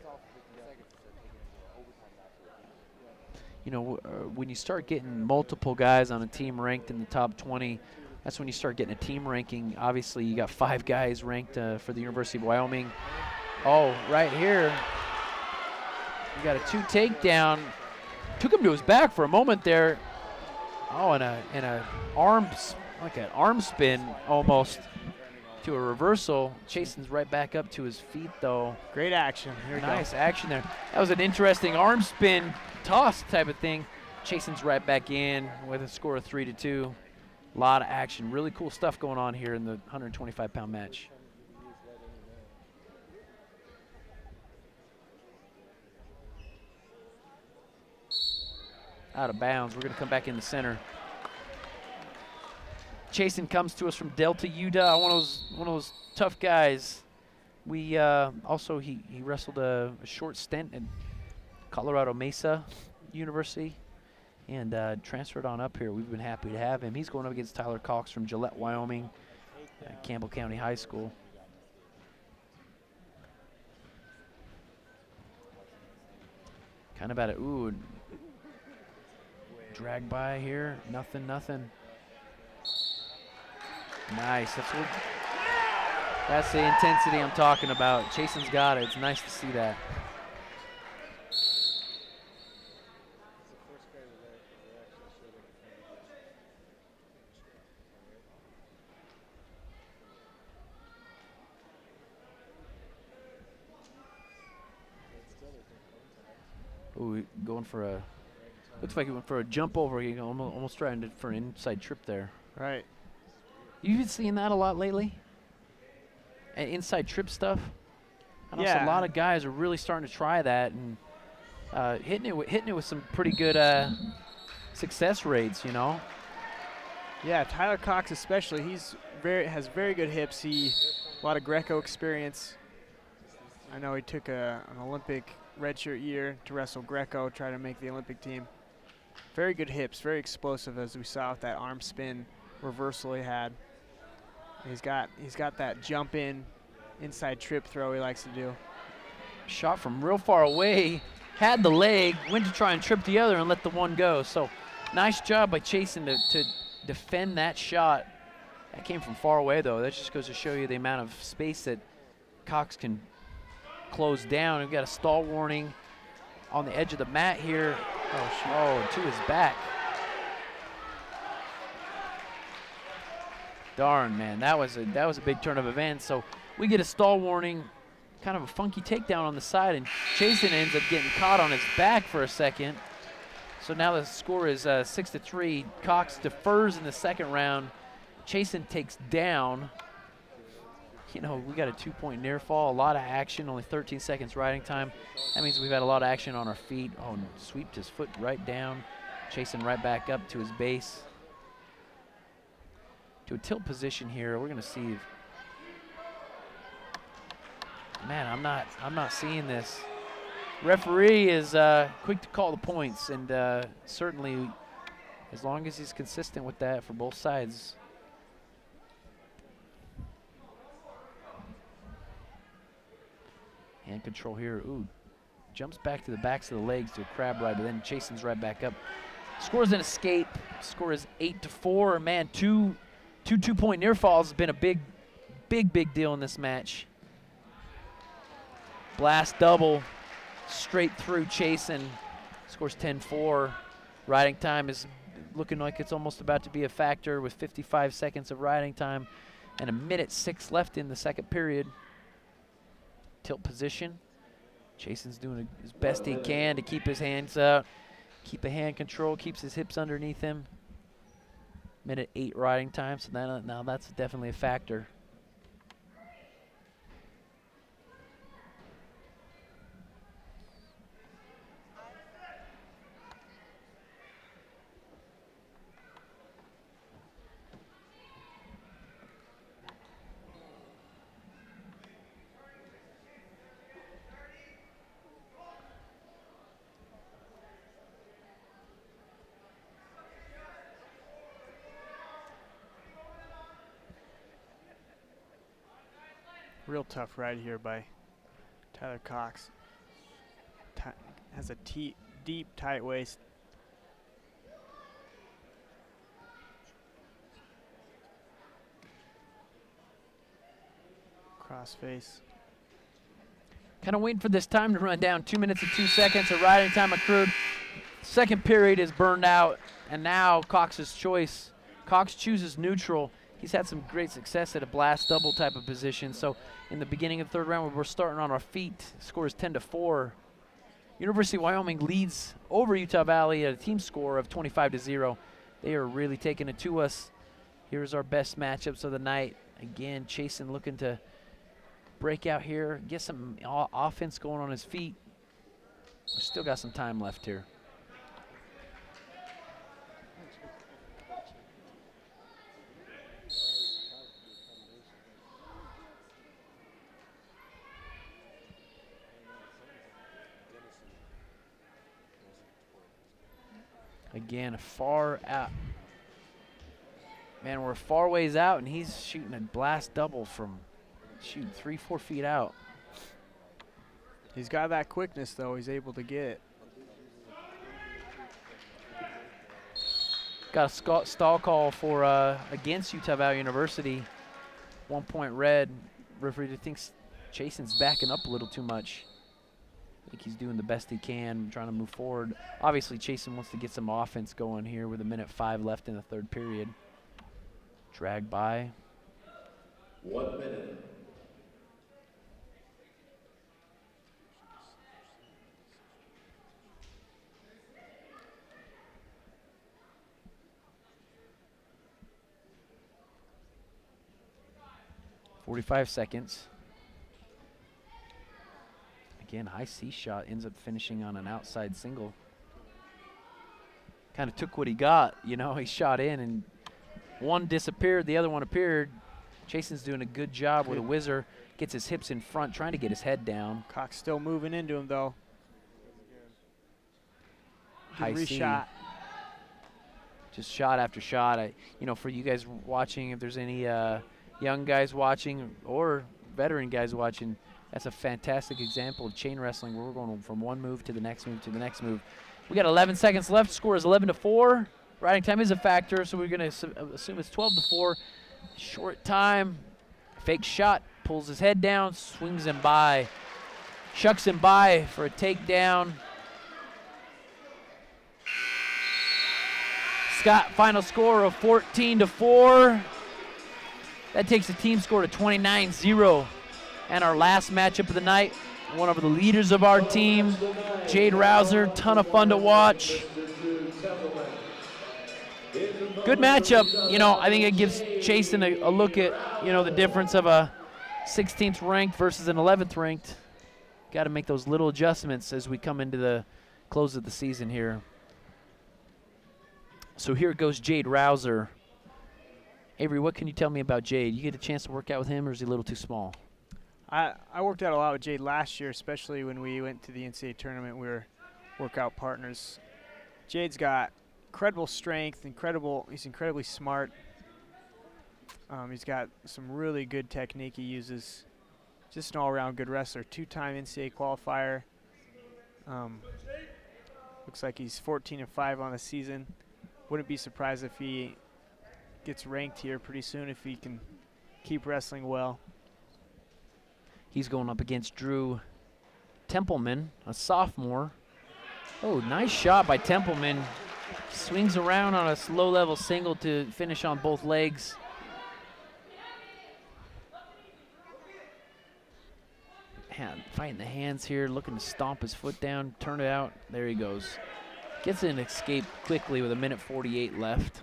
You know, when you start getting multiple guys on a team ranked in the top 20, that's when you start getting a team ranking. Obviously, you got 5 guys ranked for the University of Wyoming. Oh, right here, you got a 2 takedown. Took him to his back for a moment there. Oh, and a like an arm spin almost to a reversal. Chasen's right back up to his feet though. Great action. Here we go. Nice action there. That was an interesting arm spin toss type of thing. Chasen's right back in with a score of 3-2. A lot of action. Really cool stuff going on here in the 125-pound match. Out of bounds. We're going to come back in the center. Chasen comes to us from Delta, Utah. One of those tough guys. We also he wrestled a short stint at Colorado Mesa University and transferred on up here. We've been happy to have him. He's going up against Tyler Cox from Gillette, Wyoming, Campbell County High School. Kind of at it. Ooh. Drag by here. Nothing. Nice. That's the intensity I'm talking about. Chasen's got it. It's nice to see that. Ooh, going for a. Looks like he went for a jump over. He almost trying for an inside trip there. Right. You've been seeing that a lot lately? Inside trip stuff? I know Yeah. a lot of guys are really starting to try that and hitting it with some pretty good success rates, you know? Yeah, Tyler Cox especially. Has very good hips. A lot of Greco experience. I know he took an Olympic redshirt year to wrestle Greco, try to make the Olympic team. Very good hips, very explosive, as we saw with that arm spin reversal he had. He's got that jump in inside trip throw he likes to do. Shot from real far away, had the leg, went to try and trip the other and let the one go. So nice job by Chasen to defend that shot. That came from far away though. That just goes to show you the amount of space that Cox can close down. We've got a stall warning on the edge of the mat here. Oh, to his back. Darn, man, that was a big turn of events. So we get a stall warning, kind of a funky takedown on the side, and Chasen ends up getting caught on his back for a second. So now the score is 6-3. Cox defers in the second round. Chasen takes down. You know, we got a 2-point near fall, a lot of action, only 13 seconds riding time. That means we've had a lot of action on our feet. Oh, and sweeped his foot right down. Chasen right back up to his base. To a tilt position here. We're gonna see if, man, I'm not seeing this. Referee is quick to call the points, and certainly as long as he's consistent with that for both sides. Hand control here. Ooh, jumps back to the backs of the legs to a crab ride, but then Chasen's right back up. Scores an escape. Score is 8-4. Man, two 2-point near falls has been a big deal in this match. Blast double straight through Chasen. Scores 10-4. Riding time is looking like it's almost about to be a factor with 55 seconds of riding time and 1:06 left in the second period. Tilt position. Chasen's doing his best he can to keep his hands out, keep a hand control, keeps his hips underneath him. 1:08 riding time, so now that's definitely a factor. Real tough ride here by Tyler Cox. Has a deep, tight waist. Cross face. Kind of waiting for this time to run down. 2 minutes and 2 seconds of riding time accrued. Second period is burned out, and now Cox's choice. Cox chooses neutral. He's had some great success at a blast double type of position. So in the beginning of the third round, we're starting on our feet. Score is 10-4. University of Wyoming leads over Utah Valley at a team score of 25-0. They are really taking it to us. Here's our best matchups of the night. Again, Chasen looking to break out here, get some offense going on his feet. We still got some time left here. Again, far out. Man, we're far ways out, and he's shooting a blast double from shooting 3-4 feet out. He's got that quickness, though. He's able to get it. Got a stall call for against Utah Valley University. 1 point red. Referee thinks Chasen's backing up a little too much. I think he's doing the best he can, trying to move forward. Obviously, Chasen wants to get some offense going here with 1:05 left in the third period. Drag by. 1 minute. .45 seconds. Again, high C shot ends up finishing on an outside single. Kind of took what he got, you know. He shot in and one disappeared, the other one appeared. Chasen's doing a good job with a whizzer. Gets his hips in front, trying to get his head down. Cox still moving into him, though. High C. Reshot. Just shot after shot. You know, for you guys watching, if there's any young guys watching or veteran guys watching, that's a fantastic example of chain wrestling where we're going from one move to the next move to the next move. We got 11 seconds left. Score is 11-4. Riding time is a factor, so we're going to assume it's 12-4. Short time. Fake shot. Pulls his head down. Swings him by. Shucks him by for a takedown. Scott, final score of 14-4. That takes the team score to 29-0. And our last matchup of the night, one of the leaders of our team, Jade Rouser. Ton of fun to watch. Good matchup. You know, I think it gives Chasen a look at, you know, the difference of a 16th ranked versus an 11th ranked. Got to make those little adjustments as we come into the close of the season here. So here goes Jade Rouser. Avery, what can you tell me about Jade? You get a chance to work out with him, or is he a little too small? I worked out a lot with Jade last year, especially when we went to the NCAA tournament. We were workout partners. Jade's got incredible strength, he's incredibly smart. He's got some really good technique he uses. Just an all-around good wrestler. 2-time NCAA qualifier. Looks like he's 14-5 on the season. Wouldn't be surprised if he gets ranked here pretty soon if he can keep wrestling well. He's going up against Drew Templeman, a sophomore. Oh, nice shot by Templeman. Swings around on a low-level single to finish on both legs. Man, fighting the hands here, looking to stomp his foot down, turn it out. There he goes. Gets an escape quickly with 1:48 left.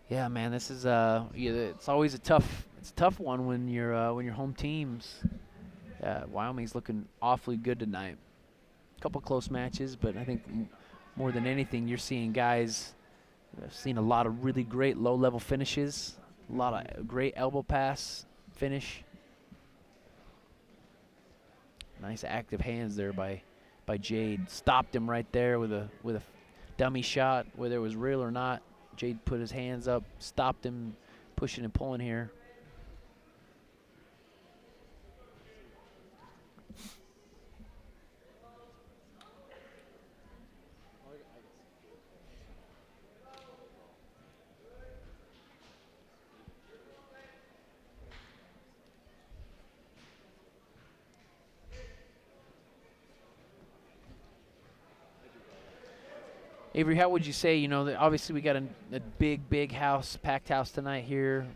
Yeah, man, this is it's always a tough one when your home teams. Wyoming's looking awfully good tonight. A couple close matches, but I think more than anything, you're seeing guys. I've seen a lot of really great low-level finishes, a lot of great elbow pass finish. Nice active hands there by Jade. Stopped him right there with a dummy shot, whether it was real or not. Jade put his hands up, stopped him, pushing and pulling here. Avery, how would you say, you know, that obviously we got a big house, packed house tonight here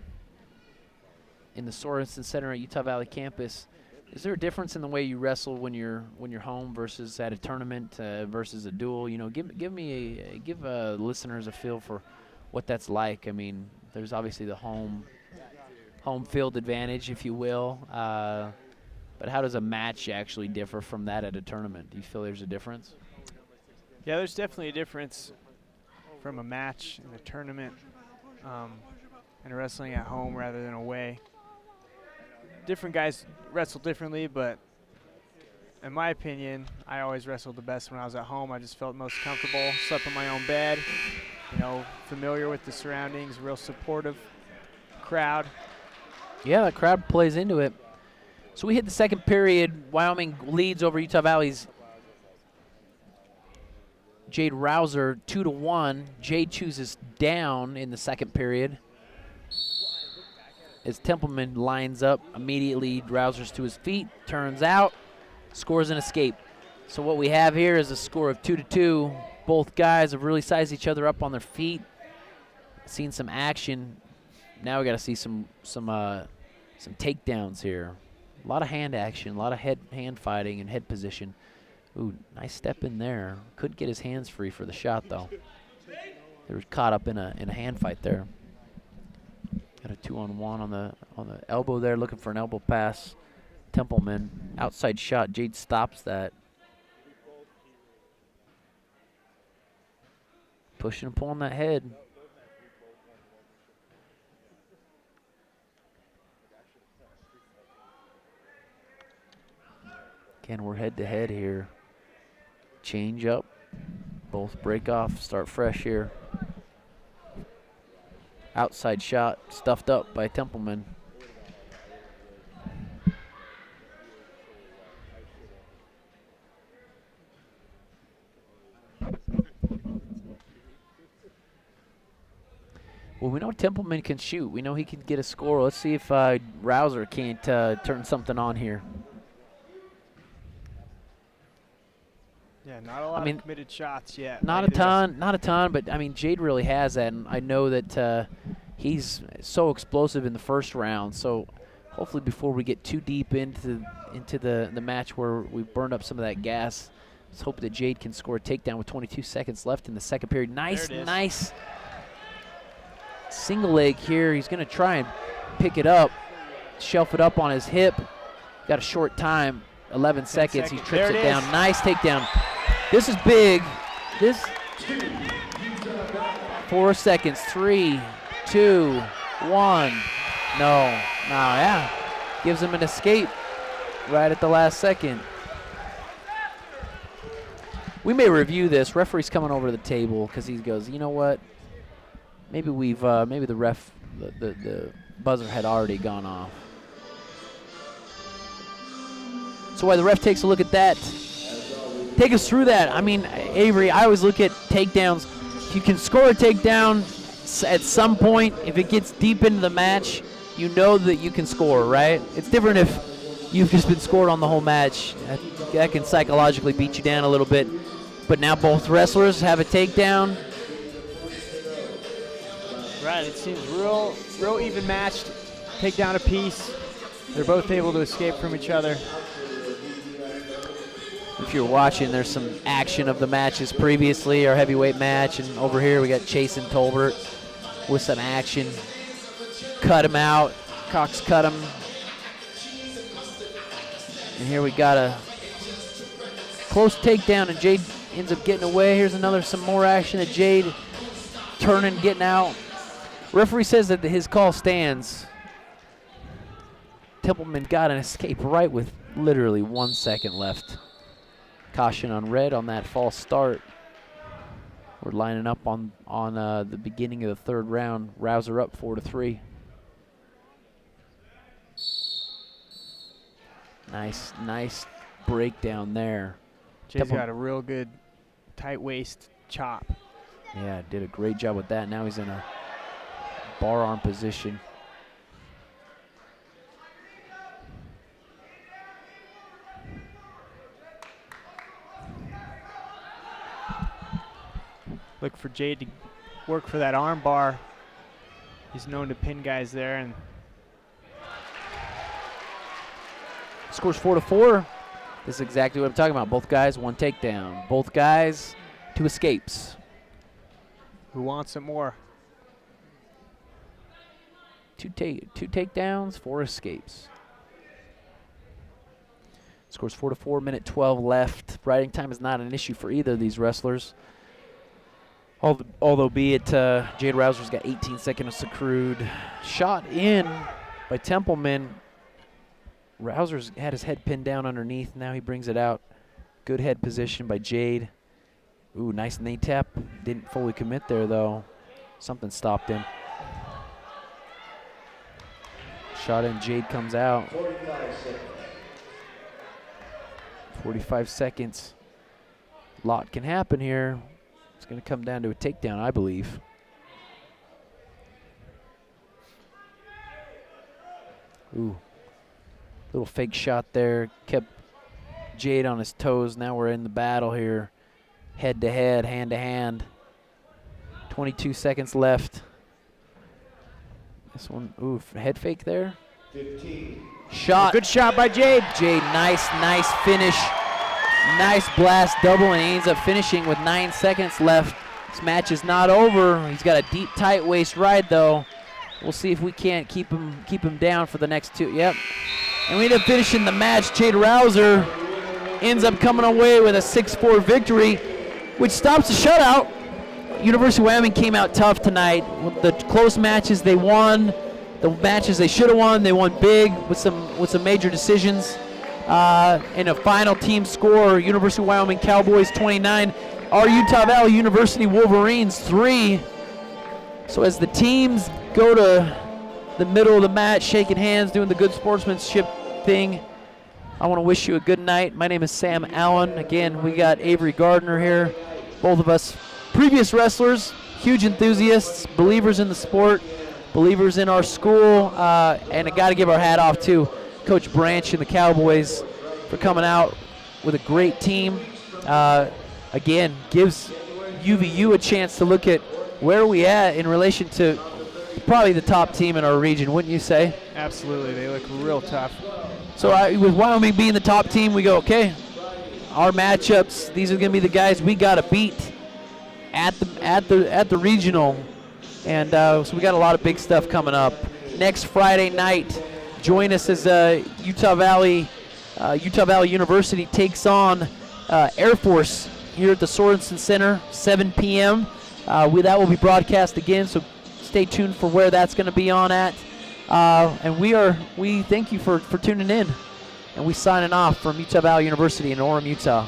in the Sorensen Center at Utah Valley campus. Is there a difference in the way you wrestle when you're home versus at a tournament versus a duel? You know, give listeners a feel for what that's like. I mean, there's obviously the home field advantage, if you will. But how does a match actually differ from that at a tournament? Do you feel there's a difference? Yeah, there's definitely a difference from a match in a tournament and wrestling at home rather than away. Different guys wrestle differently, but in my opinion, I always wrestled the best when I was at home. I just felt most comfortable, slept in my own bed, you know, familiar with the surroundings, real supportive crowd. Yeah, the crowd plays into it. So we hit the second period. Wyoming leads over Utah Valley's Jade Rouser 2-1. Jade chooses down in the second period. As Templeman lines up, immediately Rouser's to his feet, turns out, scores an escape. So what we have here is a score of 2-2. Both guys have really sized each other up on their feet. Seen some action. Now we got to see some takedowns here. A lot of hand action, a lot of hand fighting and head position. Ooh, nice step in there. Couldn't get his hands free for the shot, though. They were caught up in a hand fight there. Got a 2-on-1 on the elbow there, looking for an elbow pass. Templeman, outside shot. Jade stops that. Pushing and pulling that head. Again, we're head-to-head here. Change up. Both break off, start fresh here. Outside shot, stuffed up by Templeman. Well, we know Templeman can shoot. We know he can get a score. Let's see if Rouser can't turn something on here. Yeah, not a lot of committed shots yet. Not a ton, but I mean Jade really has that, and I know that he's so explosive in the first round. So hopefully before we get too deep into the match where we've burned up some of that gas, let's hope that Jade can score a takedown with 22 seconds left in the second period. Nice single leg here. He's going to try and pick it up, shelf it up on his hip. Got a short time, 11 seconds. He trips it down. Nice takedown. This is big. 4 seconds. 3, 2, 1. No. Yeah. Gives him an escape right at the last second. We may review this. Referee's coming over to the table because he goes, you know what? Maybe maybe the buzzer had already gone off. So while the ref takes a look at that, take us through that. I mean, Avery, I always look at takedowns. If you can score a takedown at some point, if it gets deep into the match, you know that you can score, right? It's different if you've just been scored on the whole match. That can psychologically beat you down a little bit. But now both wrestlers have a takedown. Right, it seems real even matched. Takedown apiece. They're both able to escape from each other. If you're watching, there's some action of the matches previously, our heavyweight match, and over here we got Chase and Tolbert with some action. Cut him out. Cox cut him. And here we got a close takedown, and Jade ends up getting away. Here's some more action of Jade turning, getting out. Referee says that his call stands. Templeman got an escape right with literally 1 second left. Caution on red on that false start. We're lining up on the beginning of the third round. Rouser up 4-3. Nice breakdown there. Jay's got a real good tight waist chop. Yeah, did a great job with that. Now he's in a bar arm position. Look for Jade to work for that arm bar. He's known to pin guys there. And Scores 4-4. This is exactly what I'm talking about. Both guys, 1 takedown. Both guys, 2 escapes. who wants it more? 2 takedowns, 4 escapes. Scores 4-4, minute 12 left. Riding time is not an issue for either of these wrestlers. Although be it Jade Rouser's got 18 seconds accrued. Shot in by Templeman. Rouser's had his head pinned down underneath. Now he brings it out. Good head position by Jade. Ooh, nice knee tap. Didn't fully commit there, though. Something stopped him. Shot in, Jade comes out. 45 seconds. Lot can happen here. It's going to come down to a takedown, I believe. Ooh. Little fake shot there. Kept Jade on his toes. Now we're in the battle here. Head to head, hand to hand. 22 seconds left. This one, ooh, head fake there. 15. Shot. Good shot by Jade. Jade, nice finish. Nice blast double, and he ends up finishing with 9 seconds left. This match is not over. He's got a deep, tight waist ride, though. We'll see if we can't keep him down for the next 2. Yep. And we end up finishing the match. Jade Rouser ends up coming away with a 6-4 victory, which stops the shutout. University of Wyoming came out tough tonight. With the close matches, they won. The matches they should have won, they won big with some major decisions. In a final team score, University of Wyoming Cowboys 29, our Utah Valley University Wolverines 3. So as the teams go to the middle of the match, shaking hands, doing the good sportsmanship thing, I want to wish you a good night. My name is Sam Allen. Again, we got Avery Gardner here. Both of us previous wrestlers, huge enthusiasts, believers in the sport, believers in our school, and I got to give our hat off to Coach Branch and the Cowboys for coming out with a great team. Again, gives UVU a chance to look at where we at in relation to probably the top team in our region, wouldn't you say? Absolutely, they look real tough. So with Wyoming being the top team, we go, okay, our matchups, these are going to be the guys we got to beat at the regional. And so we got a lot of big stuff coming up. Next Friday night, join us as Utah Valley University takes on Air Force here at the Sorensen Center, 7 p.m. That will be broadcast again, so stay tuned for where that's going to be on at. And we thank you for tuning in. And we signing off from Utah Valley University in Orem, Utah.